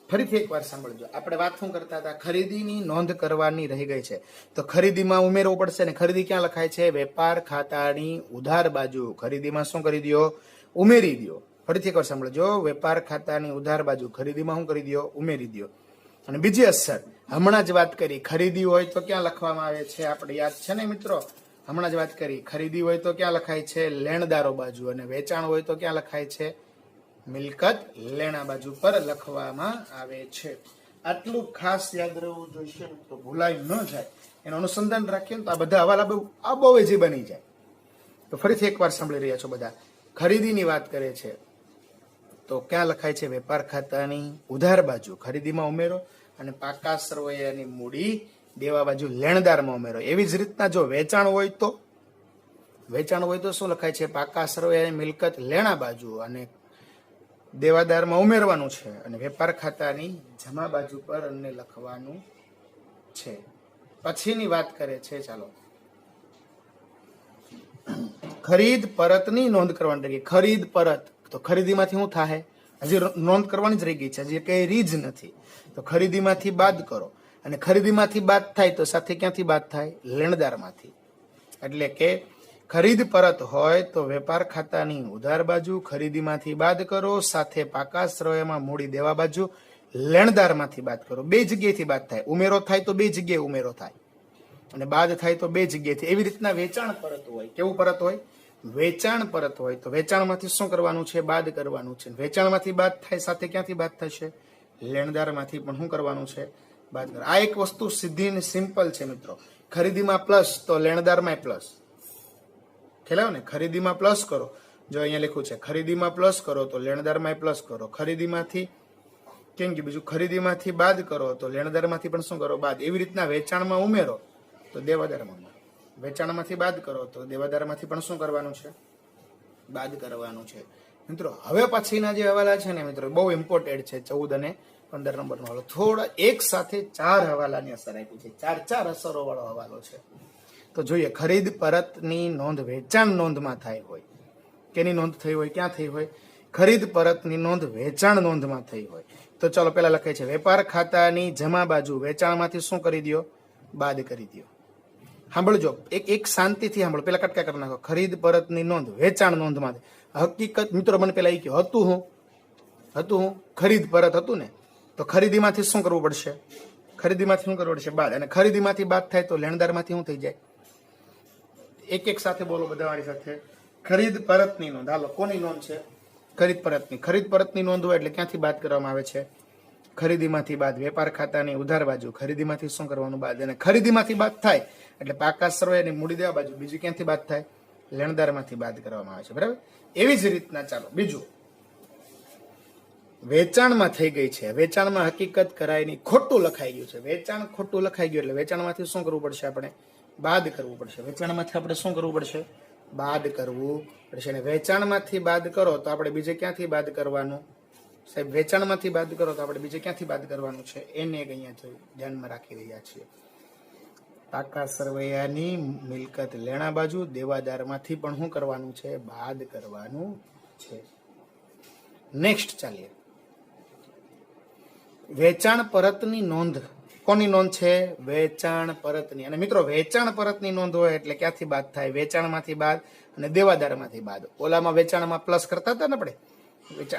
ફરીથી એકવાર સાંભળજો, આપણે વાત શું કરતા હતા? ખરીદીની નોંધ કરવાની રહી ગઈ છે તો ખરીદીમાં ઉમેરવું પડશે ને. ખરીદી ક્યાં લખાય છે? વેપાર ખાતાની ઉધાર બાજુ. ખરીદીમાં શું કરી દો? ઉમેરી દો. ફરીથી એકવાર સાંભળજો, વેપાર ખાતાની ઉધાર બાજુ, ખરીદીમાં શું કરી દો? ઉમેરી દો. અને બીજી અસર હમણાં જ વાત કરી, ખરીદી હોય તો ક્યાં લખવામાં આવે છે? આપણે યાદ છે ને મિત્રો, હમણાં જ વાત કરી, ખરીદી હોય તો ક્યાં લખાય છે? લેણદારો બાજુ. અને વેચાણ હોય તો ક્યાં લખાય છે? મિલકત લેણા બાજુ પર લખવામાં આવે છે. આટલું ખાસ યાદ રહેવું જોઈએ તો ભૂલાય ન જાય. એનું અનુસંધાન રાખીએ તો આ બધા હવાલા બહુ ઇઝી બની જાય. તો ફરીથી એકવાર સાંભળી રહ્યા છો બધા. ખરીદીની વાત કરે છે તો ક્યાં લખાય છે? વેપાર ખાતાની ઉધાર બાજુ, ખરીદીમાં ઉમેરો. અને પાકા સરવૈયાની મૂડી દેવા બાજુ, લેણદારમાં ઉમેરો. એવી જ રીતના જો વેચાણ હોય તો શું લખાય છે? પાકા સરવૈયાની મિલકત લેણા બાજુ અને દેવાદારમાં ઉમેરવાનું છે. અને વેપાર ખાતાની જમા બાજુ પર અમને લખવાનું છે. પછીની વાત કરે છે, ચાલો, ખરીદ પરતની નોંધ કરવાની રહી. ખરીદ પરત તો ખરીદીમાંથી શું થાય? હજી નોંધ કરવાની જ રહી ગઈ છે, હજી કઈ રીજ નથી. તો ખરીદીમાંથી બાદ કરો. અને ખરીદીમાંથી બાદ થાય તો સાથે ક્યાંથી બાદ થાય? લેણદારમાંથી. એટલે કે ખરીદ પરત હોય તો વેપાર ખાતાની ઉધાર બાજુ, ખરીદીમાંથી બાદ કરો, સાથે પાકા સરવૈયામાં મૂડી દેવા બાજુ, લેણદારમાંથી બાદ કરો. બે જગ્યાએથી બાદ થાય. ઉમેરો થાય તો બે જગ્યાએ ઉમેરો થાય, અને બાદ થાય તો બે જગ્યાએથી. એવી રીતના વેચાણ પરત હોય. કેવું પરત હોય? વેચાણ પરત હોય તો વેચાણમાંથી શું કરવાનું છે? બાદ કરવાનું છે. વેચાણમાંથી બાદ થાય સાથે ક્યાંથી બાદ થશે? લેણદારમાંથી પણ શું કરવાનું છે? બાદ કરો. આ એક વસ્તુ સીધી ને સિમ્પલ છે મિત્રો. ખરીદીમાં પ્લસ તો લેણદારમાં પ્લસ. ખ્યાલ ને? ખરીદીમાં પ્લસ કરો, જો અહીંયા લખ્યું છે ખરીદીમાં પ્લસ કરો તો લેણદારમાં પ્લસ કરો. ખરીદીમાંથી કેમ કે બીજું, ખરીદીમાંથી બાદ કરો તો લેણદારમાંથી પણ શું કરો? બાદ. એવી રીતના વેચાણમાં ઉમેરો તો દેવાદારમાં, વેચાણમાંથી બાદ કરો તો દેવાદારમાંથી પણ શું કરવાનું છે? બાદ કરવાનું છે. મિત્રો હવે પછીના જે હવાલા છે ને મિત્રો, બહુ ઇમ્પોર્ટન્ટ છે. 14 અને 15 નંબરનો હવાલો. થોડા એક સાથે 4 હવાલાની અસર આપી છે. 4 અસરો વાળો હવાલો છે. તો જોઈએ, ખરીદ પરતની નોંધ વેચાણ નોંધમાં થાય હોય. કેની નોંધ થઈ હોય? ક્યાં થઈ હોય? ખરીદ પરતની નોંધ વેચાણ નોંધમાં થઈ હોય. તો ચાલો પેલા લખાય છે વેપાર ખાતાની જમા બાજુ, વેચાણમાંથી શું કરી દો? બાદ કરી દો. સાંભળજો, એક શાંતિથી સાંભળો. પેલા કટકા કરી નાખો. ખરીદ પરતની નોંધ વેચાણ નોંધમાં. હકીકત મિત્રો મને પેલા એ કહ્યું હતું હું ખરીદ પરત હતું ને, તો ખરીદીમાંથી શું કરવું પડશે? ખરીદીમાંથી શું કરવું પડશે? બાદ. અને ખરીદીમાંથી બાદ થાય તો લેણદારમાંથી શું થઈ જાય? એક એક સાથે બોલો બધા મારી સાથે. ખરીદ પરતની નોંધ. હાલો, કોની નોંધ છે? ખરીદ પરતની. ખરીદ પરતની નોંધ હોય એટલે ક્યાંથી બાદ કરવામાં આવે છે? ખરીદીમાંથી બાદ. વેપાર ખાતાની ઉધાર બાજુ ખરીદીમાંથી શું કરવાનું? બાદ. અને ખરીદીમાંથી બાદ થાય એટલે પાકા સરવૈયાની મૂડી દેવા બાજુ બીજું ક્યાંથી બાદ થાય? લેણદારમાંથી બાદ કરવામાં આવે છે. બરાબર. એવી જ રીતના ચાલો બીજું, વેચાણમાં થઈ ગઈ છે, વેચાણમાં હકીકત કરાય નહીં, ખોટું લખાઈ ગયું છે. વેચાણ ખોટું લખાઈ ગયું એટલે વેચાણમાંથી શું કરવું પડશે? આપણે બાદ કરવું પડશે. વેચાણમાંથી આપણે શું કરવું પડશે? બાદ કરવું પડશે. અને વેચાણમાંથી બાદ કરો તો આપણે બીજે ક્યાંથી બાદ કરવાનું? સાહેબ, વેચાણમાંથી બાદ કરો તો આપણે બીજે ક્યાંથી બાદ કરવાનું છે? એને એક અહીંયા ધ્યાનમાં રાખી રહ્યા છીએ. પાકા સરવૈયાની મિલકત લેણા બાજુ, દેવાદારમાંથી પણ શું કરવાનું છે? બાદ કરવાનું છે. નેક્સ્ટ ચાલીએ. વેચાણ પરતની નોંધ. કોની નોંધ છે? વેચાણ પરતની. અને મિત્રો, વેચાણ પરતની નોંધ હોય એટલે ક્યાંથી બાદ થાય? વેચાણમાંથી બાદ અને દેવાદારમાંથી બાદ. ઓલામાં વેચાણમાં પ્લસ કરતા હતા ને આપણે,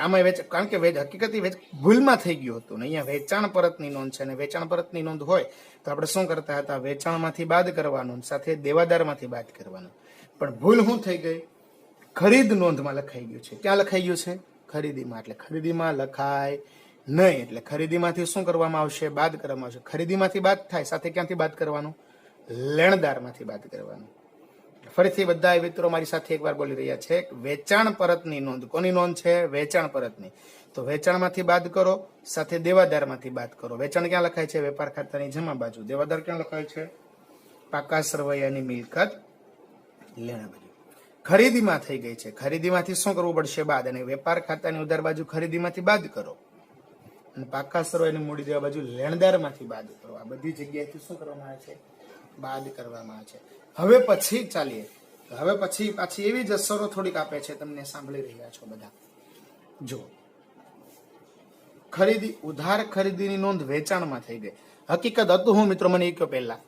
આમાં કારણ કે હકીકતી ભૂલમાં થઈ ગયું હતું ને અહીંયા વેચાણ પરતની નોંધ છે. અને વેચાણ પરતની નોંધ હોય તો આપણે શું કરતા હતા? વેચાણમાંથી બાદ કરવાનું, સાથે દેવાદારમાંથી બાદ કરવાનું. પણ ભૂલ શું થઈ ગઈ? ખરીદ નોંધમાં લખાઈ ગયું છે. ક્યાં લખાઈ ગયું છે? ખરીદીમાં. એટલે ખરીદીમાં લખાય નહીં. એટલે ખરીદીમાંથી શું કરવામાં આવશે? બાદ કરવામાં આવશે. ખરીદીમાંથી બાદ થાય સાથે ક્યાંથી બાદ કરવાનું? લેણદારમાંથી બાદ કરવાનું. ફરીથી બધા મિત્રો મારી સાથે એકવાર બોલી રહ્યા છે. વેચાણ પરતની નોંધ. કોની નોંધ છે? વેચાણ પરતની. તો વેચાણમાંથી બાદ કરો, સાથે દેવાદારમાંથી બાદ કરો. વેચાણ ક્યાં લખાય છે? વેપાર ખાતાની જમા બાજુ. દેવાદાર ક્યાં લખાય છે? પાકા સરવૈયાની મિલકત લેણા બાજુ. ખરીદીમાં થઈ ગઈ છે. ખરીદીમાંથી શું કરવું પડશે? બાદ. અને વેપાર ખાતાની ઉધાર બાજુ ખરીદીમાંથી બાદ કરો. અને પાકા સરવૈયાની મૂડી દેવા બાજુ લેણદારમાંથી બાદ કરો. આ બધી જગ્યાએથી શું કરવામાં આવે છે? બાદ કરવામાં આવે છે. હવે પછી ચાલીએ. હવે પછી પાછી એવી જ અસરો થોડીક આપે છે, તમને સાંભળી રહ્યા છો બધા. જો ખરીદી, ઉધાર ખરીદીની નોંધ વેચાણમાં થઈ ગઈ. હકીકત હતું હું મિત્રો, મને એ કહો પહેલા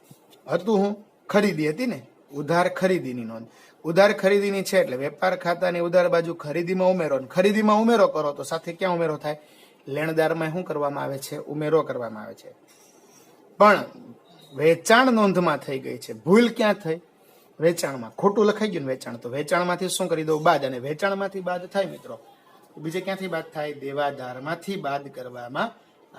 હતું હું? ખરીદી હતી ને, ઉધાર ખરીદીની નોંધ. ઉધાર ખરીદીની છે એટલે વેપાર ખાતાની ઉધાર બાજુ ખરીદીમાં ઉમેરો. ખરીદીમાં ઉમેરો કરો તો સાથે ક્યાં ઉમેરો થાય? લેણદારમાં શું કરવામાં આવે છે? ઉમેરો કરવામાં આવે છે. પણ વેચાણ નોંધમાં થઈ ગઈ છે. ભૂલ ક્યાં થઈ? વેચાણમાં. ખોટું લખાઈ ગયું ને વેચાણ, તો વેચાણમાંથી શું કરી દઉં? બાદ. અને વેચાણમાંથી બાદ થાય મિત્રો, બીજે ક્યાંથી બાદ થાય? દેવાદારમાંથી બાદ કરવામાં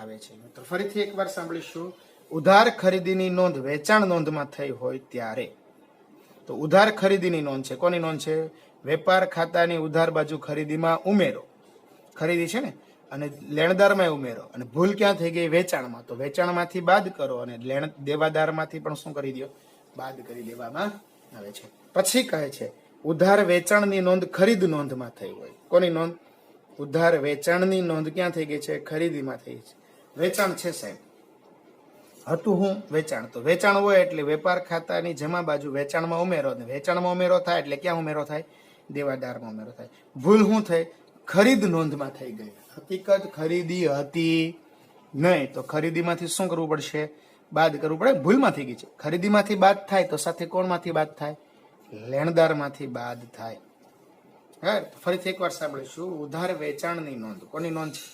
આવે છે. મિત્રો ફરીથી એકવાર સાંભળીશું. ઉધાર ખરીદીની નોંધ વેચાણ નોંધમાં થઈ હોય ત્યારે, તો ઉધાર ખરીદીની નોંધ છે. કોની નોંધ છે? વેપાર ખાતાની ઉધાર બાજુ ખરીદીમાં ઉમેરો. ખરીદી છે ને, અને લેણદારમાં ઉમેરો. અને ભૂલ ક્યાં થઈ ગઈ? વેચાણમાં. તો વેચાણમાંથી બાદ કરો અને દેવાદારમાંથી પણ શું કરી દો? બાદ કરી દેવામાં આવે છે. પછી કહે છે ઉધાર વેચાણની નોંધ ખરીદ નોંધમાં થઈ હોય. કોની નોંધ? ઉધાર વેચાણની નોંધ ક્યાં થઈ ગઈ છે? ખરીદીમાં થઈ છે. વેચાણ છે સાહેબ, હતું હું? વેચાણ. તો વેચાણ હોય એટલે વેપાર ખાતાની જમા બાજુ વેચાણમાં ઉમેરો. અને વેચાણમાં ઉમેરો થાય એટલે ક્યાં ઉમેરો થાય? દેવાદારમાં ઉમેરો થાય. ભૂલ શું થઈ? ખરીદ નોંધમાં થઈ ગઈ. હકીકત ખરીદી હતી નહીં, તો ખરીદીમાંથી શું કરવું પડશે? બાદ કરવું પડે. ભૂલમાં થઈ ગઈ છે. ખરીદીમાંથી બાદ થાય તો સાથે કોણમાંથી બાદ થાય? લેણદારમાંથી બાદ થાય. હા, ફરીથી એકવાર સાંભળીશું. ઉધાર વેચાણની નોંધ. કોની નોંધ છે?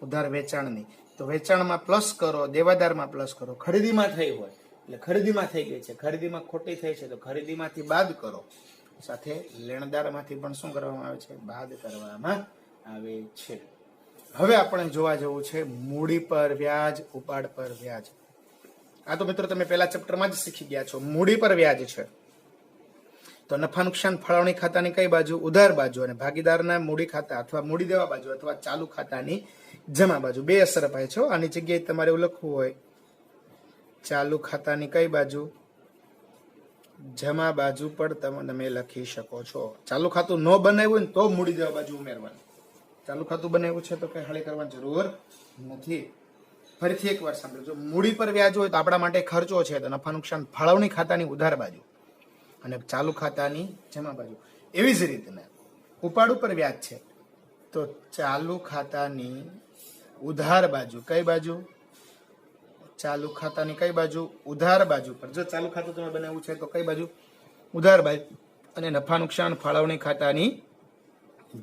ઉધાર વેચાણની. તો વેચાણમાં પ્લસ કરો, દેવાદારમાં પ્લસ કરો. ખરીદીમાં થઈ હોય એટલે ખરીદીમાં થઈ ગઈ છે. ખરીદીમાં ખોટી થઈ છે તો ખરીદીમાંથી બાદ કરો, સાથે લેણદારમાંથી પણ શું કરવામાં આવે છે? બાદ કરવામાં આવે છે. હવે આપણે જોવા જવું છે મૂડી પર વ્યાજ, ઉપાડ પર વ્યાજ. આ તો મિત્રો તમે પહેલા ચેપ્ટરમાં જ શીખી ગયા છો. મૂડી પર વ્યાજ છે તો નફા નુકસાન ફાળવણી ખાતાની કઈ બાજુ? ઉધાર બાજુ. અને ભાગીદારના મૂડી ખાતા અથવા મૂડી દેવા બાજુ અથવા ચાલુ ખાતાની જમા બાજુ. બે અસર અપાય છે. આની જગ્યાએ તમારે એવું લખવું હોય ચાલુ ખાતાની કઈ બાજુ? જમા બાજુ પર તમે લખી શકો છો. ચાલુ ખાતું ન બનાવ્યું ને તો મૂડી દેવા બાજુ ઉમેરવાનું. ચાલુ ખાતું બનાવ્યું છે તો કઈ હળી કરવાની જરૂર નથી. ફરીથી એકવાર સાંભળજો. મૂડી પર વ્યાજ હોય તો આપણા માટે ખર્ચો છે, તો નફા નુકસાન ફાળવણી ખાતાની ઉધાર બાજુ અને ચાલુ ખાતાની જમા બાજુ. એવી જ રીતના ઉપાડ ઉપર વ્યાજ છે તો ચાલુ ખાતાની ઉધાર બાજુ કઈ બાજુ? ચાલુ ખાતાની કઈ બાજુ? ઉધાર બાજુ પર. જો ચાલુ ખાતું તમે બનાવ્યું છે તો કઈ બાજુ? ઉધાર બાજુ. અને નફા નુકસાન ફાળવણી ખાતાની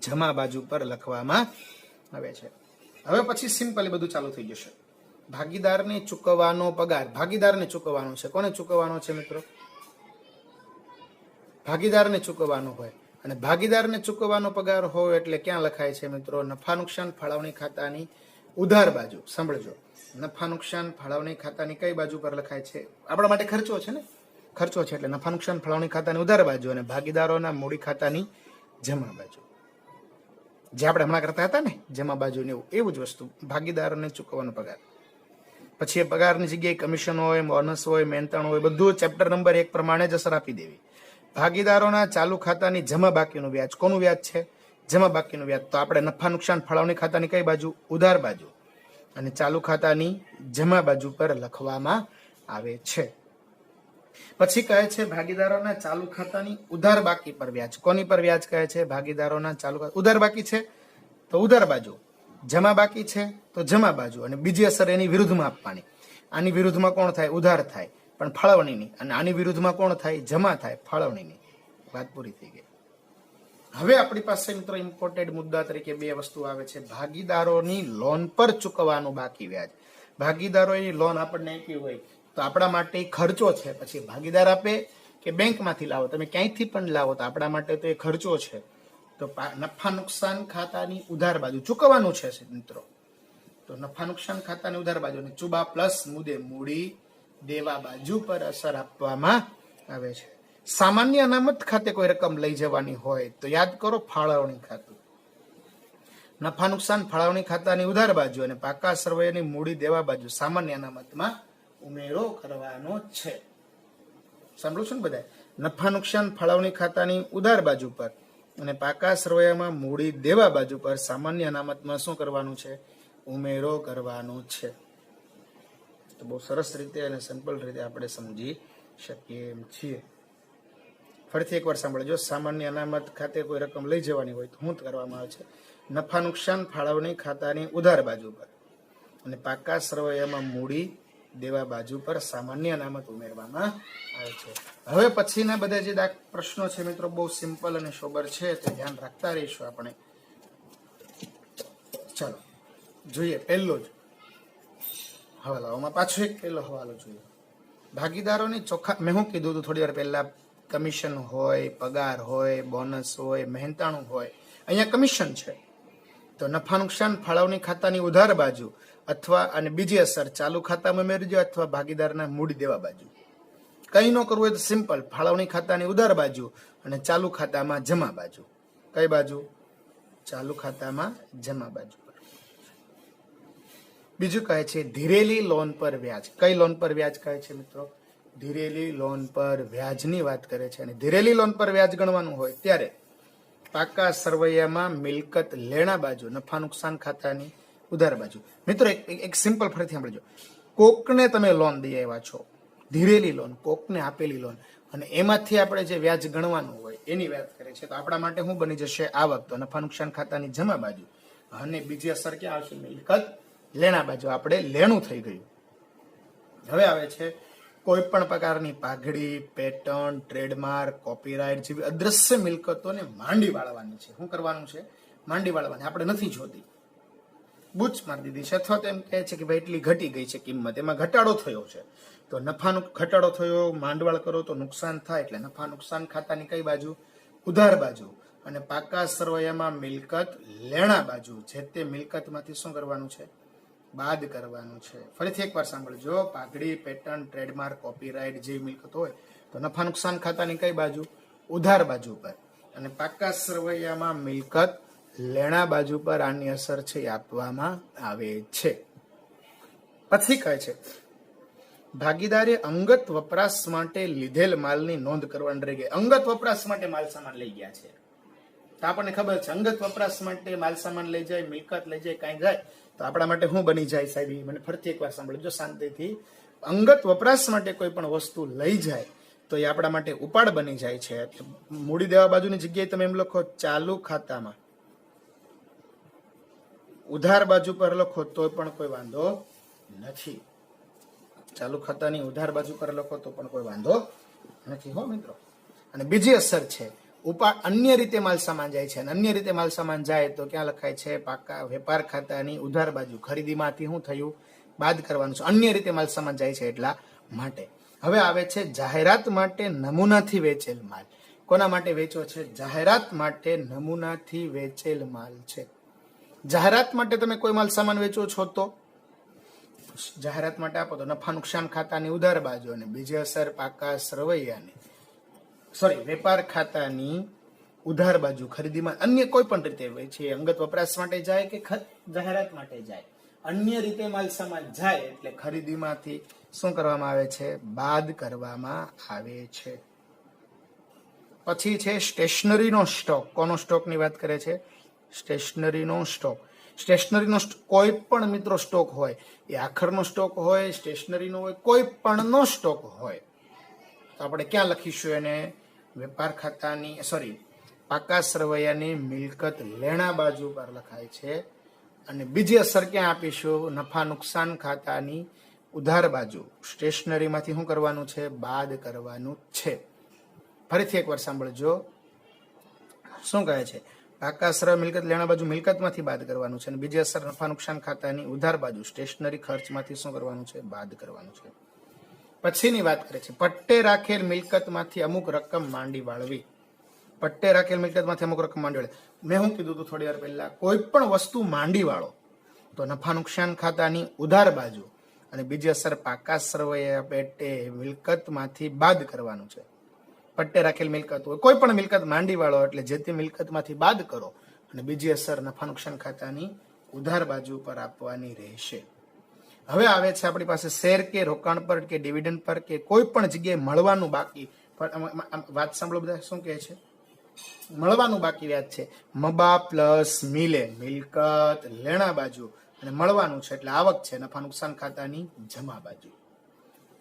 જમા બાજુ પર લખવામાં આવે છે. હવે પછી સિમ્પલી બધું ચાલુ થઈ જશે. ભાગીદારને ચૂકવવાનો પગાર, ભાગીદારને ચૂકવવાનો છે. કોને ચૂકવવાનો છે મિત્રો? ભાગીદારને ચૂકવવાનો હોય. અને ભાગીદારને ચૂકવવાનો પગાર હોય એટલે ક્યાં લખાય છે મિત્રો? નફા નુકસાન ફાળવણી ખાતાની ઉધાર બાજુ. સાંભળજો, નફા નુકસાન ફાળવણી ખાતાની કઈ બાજુ પર લખાય છે? આપણા માટે ખર્ચો છે ને, ખર્ચો છે એટલે નફા નુકસાન ફાળવણી ખાતાની ઉધાર બાજુ અને ભાગીદારોના મૂડી ખાતાની જમા બાજુ. જે આપણે હમણાં કરતા હતા ને જમા બાજુ ને એવું જ વસ્તુ, ભાગીદારોને ચૂકવવાનો પગાર. પછી એ પગારની જગ્યાએ કમિશન હોય, બોનસ હોય, મહેનતાણ હોય, બધું ચેપ્ટર નંબર 1 પ્રમાણે જ અસર આપી દેવી. ભાગીદારોના ચાલુ ખાતાની જમા બાકીનું વ્યાજ. કોનું વ્યાજ છે? જમા બાકીનું વ્યાજ. તો આપણે નફા નુકસાન ફાળવણી ખાતાની કઈ બાજુ? ઉધાર બાજુ. અને ચાલુ ખાતાની જમા બાજુ પર લખવામાં આવે છે. પછી કહે છે ભાગીદારોના ચાલુ ખાતાની ઉધાર બાકી પર વ્યાજ. કોની પર વ્યાજ કહે છે? ભાગીદારોના ચાલુ ખાતા. ઉધાર બાકી છે તો ઉધાર બાજુ, જમા બાકી છે તો જમા બાજુ, અને બીજી અસર એની વિરુદ્ધમાં આપવાની. આની વિરુદ્ધમાં કોણ થાય? ઉધાર થાય પણ ફાળવણીની. અને આની વિરુદ્ધમાં કોણ થાય? જમા થાય ફાળવણીની. વાત પૂરી થઈ ગઈ. હવે આપણી પાસે મિત્રો ઇમ્પોર્ટન્ટ મુદ્દા તરીકે 2 વસ્તુ આવે છે. ભાગીદારોની લોન પર ચૂકવવાનું બાકી વ્યાજ. ભાગીદારોની લોન આપણને આપી હોય તો આપણા માટે ખર્ચો છે. પછી ભાગીદાર આપે કે બેંકમાંથી લાવો, તમે ક્યાંયથી પણ લાવો તો આપણા માટે તો એ ખર્ચો છે. તો નફા નુકસાન ખાતાની ઉધાર બાજુ ચૂકવવાનું છે મિત્રો. તો નફા નુકસાન ખાતાની ઉધાર બાજુ અને ચુબા પ્લસ મુદ્દે મૂડી દેવા બાજુ પર અસર આપવામાં આવે છે. સામાન્ય અનામત ખાતે કોઈ રકમ લઈ જવાની હોય તો યાદ કરો ફાળવણી ખાતું. નફા નુકસાન ફાળવણી ખાતાની ઉધાર બાજુ અને પાકા સરવૈયાની મૂડી દેવા બાજુ સામાન્ય અનામતમાં ઉમેરો કરવાનો છે. સાંભળો છો ને બધા? નફા નુકસાન ફાળવણી ખાતાની ઉધાર બાજુ પર અને પાકા સરવૈયામાં મૂડી દેવા બાજુ પર સામાન્ય અનામતમાં શું કરવાનું છે? ઉમેરો કરવાનો છે. તો બહુ સરસ રીતે અને સિમ્પલ રીતે આપણે સમજી શકીએ એમ છીએ. ફરીથી એકવાર સાંભળજો. સામાન્ય અનામત ખાતે કોઈ રકમ લઈ જવાની હોય તો શું કરવામાં આવે છે? નફા નુકસાન ફાળવણી ખાતાની ઉધાર બાજુ પર અને પાકા સરવૈયામાં મૂડી દેવા બાજુ પર સામાન્ય અનામત ઉમેરવામાં આવે છે. હવે પછીના બધા જે પ્રશ્નો છે મિત્રો બહુ સિમ્પલ અને સોબર છે, તો ધ્યાન રાખતા રહીશું આપણે. ચાલો જોઈએ પહેલો જ હવાલાઓમાં પાછો એક પહેલો હવાલો જોઈએ. ભાગીદારોની ચોખ્ખા, મેં શું કીધું હતું થોડી વાર પહેલા, કમિશન હોય, પગાર હોય, બોનસ હોય, મહેનતાણું હોય. અહીંયા કમિશન છે તો નફા નુકસાન ફાળવણી ખાતાની ઉધાર બાજુ અથવા અને બીજી અસર ચાલુ ખાતામાં ઉમેરજો અથવા ભાગીદારના મૂડી દેવા બાજુ. કઈ ન કરવું હોય તો સિમ્પલ, ફાળવણી ખાતાની ઉધાર બાજુ અને ચાલુ ખાતામાં જમા બાજુ. કઈ બાજુ? ચાલુ ખાતામાં જમા બાજુ. બીજું કહે છે ધીરેલી લોન પર વ્યાજ. કઈ લોન પર વ્યાજ કહે છે મિત્રો? ધીરેલી લોન પર વ્યાજની વાત કરે છે. અને ધીરેલી લોન પર વ્યાજ ગણવાનું હોય ત્યારે પાકા સરવૈયામાં મિલકત લેણા બાજુ, નફા નુકસાન ખાતાની ઉધાર બાજુ. મિત્રો એક સિમ્પલ ફરીથી સાંભળજો. કોકને તમે લોન દઈ આવ્યા છો, ધીરેલી લોન, કોકને આપેલી લોન, અને એમાંથી આપણે જે વ્યાજ ગણવાનું હોય એની વાત કરે છે. તો આપણા માટે શું બની જશે? આવક. તો નફા નુકસાન ખાતાની જમા બાજુ અને બીજી અસર ક્યાં આવશે? મિલકત લેણા બાજુ. આપણે લેણું થઈ ગયું. હવે આવે છે કોઈ પણ પ્રકારની પાઘડી, પેટર્ન, ટ્રેડમાર્ક, કોપીરાઇટ જેવી અદ્રશ્ય મિલકતોને માંડી વાળવાની છે. શું કરવાનું છે? માંડી વાળવાની. આપણે નથી જોતી, બૂચ મારી દીધી છે. અથવા તો એમ કહે છે કે ભાઈ એટલી ઘટી ગઈ છે કિંમત, એમાં ઘટાડો થયો છે. તો નફાનો ઘટાડો થયો, માંડવાળ કરો તો નુકસાન થાય. એટલે નફા નુકસાન ખાતાની કઈ બાજુ? ઉધાર બાજુ. અને પાકા સરવૈયામાં મિલકત લેણા બાજુ. જે તે મિલકતમાંથી શું કરવાનું છે? બાદ કરવાનું છે. ફરીથી એકવાર સાંભળજો. પાઘડી, પેટર્ન, ટ્રેડમાર્ક, કોપીરાઇટ જેવી મિલકત હોય તો નફા નુકસાન ખાતાની કઈ બાજુ? ઉધાર બાજુ પર. અને પાકા સરવૈયામાં મિલકત લેણા બાજુ પર આની અસર છે એ આપવામાં આવે છે. પછી કહે છે ભાગીદારે અંગત વપરાશ માટે લીધેલ માલની નોંધ કરવાની રહી ગઈ. અંગત વપરાશ માટે માલ સામાન લઈ ગયા છે તો આપણને ખબર છે અંગત વપરાશ માટે માલ સામાન લઈ જાય, મિલકત લઈ જાય, કાંઈ જાય તો આપણા માટે શું બની જાય સાહેબ? મને ફરીથી એકવાર સાંભળજો શાંતિથી. અંગત વપરાશ માટે કોઈ પણ વસ્તુ લઈ જાય તો એ આપણા માટે ઉપાડ બની જાય છે. મૂડી દેવા બાજુની જગ્યાએ તમે એમ લખો ચાલુ ખાતામાં, ઉધાર બાજુ પર લખો તો પણ કોઈ વાંધો નથી. ચાલુ ખાતાની ઉધાર બાજુ પર લખો તો પણ કોઈ વાંધો નથી હો મિત્રો. અને બીજી અસર છે અન્ય રીતે માલ સામાન જાય છે. અને અન્ય રીતે માલ સામાન જાય તો ક્યાં લખાય છે? પાકા વેપાર ખાતાની ઉધાર બાજુ. ખરીદીમાંથી શું થયું? બાદ કરવાનું છે, અન્ય રીતે માલ સામાન જાય છે એટલા માટે. હવે આવે છે જાહેરાત માટે નમૂનાથી વેચેલ માલ. કોના માટે વેચો છે? જાહેરાત માટે નમૂનાથી વેચેલ માલ છે. જાહેરાત માટે તમે કોઈ માલ સામાન વેચો છો તો જાહેરાત માટે આપો તો નફા નુકસાન ખાતાની ઉધાર બાજુ અને બીજી અસર પાકા સરવૈયાની વેપાર ખાતાની ઉધાર બાજુ ખરીદીમાં અન્ય કોઈ પણ રીતે વેચીએ, અંગત વપરાશ માટે જાય કે જાહેરાત માટે જાય, અન્ય રીતે માલ સામાન જાય એટલે ખરીદીમાંથી શું કરવામાં આવે છે? બાદ કરવામાં આવે છે. પછી છે સ્ટેશનરીનો સ્ટોક. કોનો સ્ટોકની વાત કરે છે? સ્ટેશનરીનો સ્ટોક. સ્ટેશનરીનો કોઈ પણ મિત્રો સ્ટોક હોય, એ આખરનો સ્ટોક હોય, સ્ટેશનરીનો હોય, કોઈ પણનો સ્ટોક હોય તો આપણે ક્યાં લખીશું એને? વેપાર ખાતાની પાકા સરવૈયાની મિલકત લેણા બાજુ પર લખાય છે. અને બીજી અસર ક્યાં આપીશું? નફા નુકસાન ખાતાની ઉધાર બાજુ. સ્ટેશનરીમાંથી શું કરવાનું છે? બાદ કરવાનું છે. ફરીથી એકવાર સાંભળજો, શું કહે છે? પાકા સરવૈયા મિલકત લેણા બાજુ મિલકતમાંથી બાદ કરવાનું છે અને બીજી અસર નફા નુકસાન ખાતાની ઉધાર બાજુ સ્ટેશનરી ખર્ચમાંથી શું કરવાનું છે? બાદ કરવાનું છે. પછીની વાત કરે છે પટ્ટે રાખેલ મિલકતમાંથી અમુક રકમ માંડી વાળવી. પટ્ટે રાખેલ મિલકતમાંથી અમુક રકમ માંડી વાળવી. મેં શું કીધું હતું થોડી વાર પહેલા? કોઈ પણ વસ્તુ માંડી વાળો તો નફા નુકસાન ખાતાની ઉધાર બાજુ અને બીજી અસર પાકા સરવૈયા પેટે મિલકતમાંથી બાદ કરવાનું છે. પટ્ટે રાખેલ મિલકત હોય, કોઈ પણ મિલકત માંડી વાળો એટલે જે તે મિલકતમાંથી બાદ કરો અને બીજી અસર નફા નુકસાન ખાતાની ઉધાર બાજુ પર આપવાની રહેશે. હવે આવે છે આપણી પાસે શેર કે રોકાણ પર કે ડિવિડન્ડ પર કે કોઈ પણ જગ્યાએ મળવાનું બાકી. વાત સાંભળો બધા, શું કહે છે? મળવાનું બાકી વ્યાજ છે. મબા પ્લસ મિલે મિલકત લેણા બાજુ અને મળવાનું છે એટલે આવક છે નફા નુકસાન ખાતાની જમા બાજુ.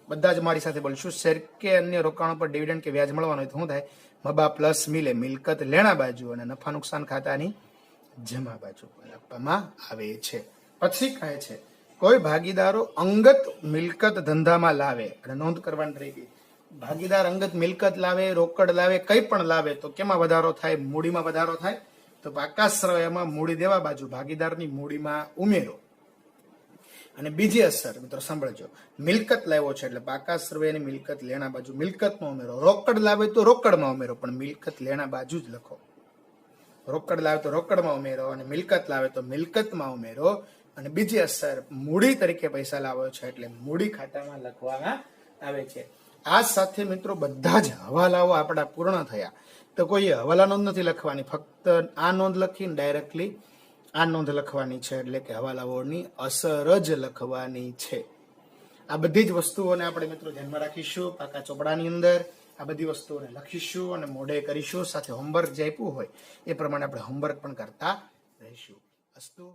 બધા જ મારી સાથે બોલશું. શેર કે અન્ય રોકાણો પર ડિવિડન્ડ કે વ્યાજ મળવાનું હોય તો શું થાય? મબા પ્લસ મિલે મિલકત લેણા બાજુ અને નફા નુકસાન ખાતાની જમા બાજુ આપવામાં આવે છે. પછી કહે છે કોઈ ભાગીદારો અંગત મિલકત ધંધામાં લાવે, અને નોંધ કરવાની રહી ગઈ, ભાગીદાર અંગત મિલકત લાવે, રોકડ લાવે, કઈ પણ લાવે તો કેમાં વધારો થાય? મૂડીમાં વધારો થાય. તો પાકા સરવૈયામાં મૂડી દેવા બાજુ ભાગીદારની મૂડીમાં ઉમેરો. અને બીજી અસર મિત્રો સાંભળજો, મિલકત લાવ્યો છે એટલે પાકા સરવૈયાની મિલકત લેણા બાજુ મિલકતમાં ઉમેરો. રોકડ લાવે તો રોકડમાં ઉમેરો, પણ મિલકત લેણા બાજુ જ લખો. રોકડ લાવે તો રોકડમાં ઉમેરો અને મિલકત લાવે તો મિલકતમાં ઉમેરો. અને બીજી અસર મૂડી તરીકે પૈસા લાવ્યો છે એટલે મૂડી ખાતામાં લખવામાં આવે છે. આ સાથે મિત્રો બધા જ હવાલાઓ આપણા પૂર્ણ થયા. તો કોઈ હવાલા નોંધ નથી લખવાની, ફક્ત આ નોંધ લખીને ડાયરેક્ટલી આ નોંધ લખવાની છે, એટલે કે હવાલાઓની અસર જ લખવાની છે. આ બધી જ વસ્તુઓને આપણે મિત્રો ધ્યાનમાં રાખીશું. પાકા ચોપડાની અંદર આ બધી વસ્તુઓને લખીશું અને મોઢે કરીશું. સાથે હોમવર્ક જે આપ્યું હોય એ પ્રમાણે આપણે હોમવર્ક પણ કરતા રહીશું. અસ્તુ.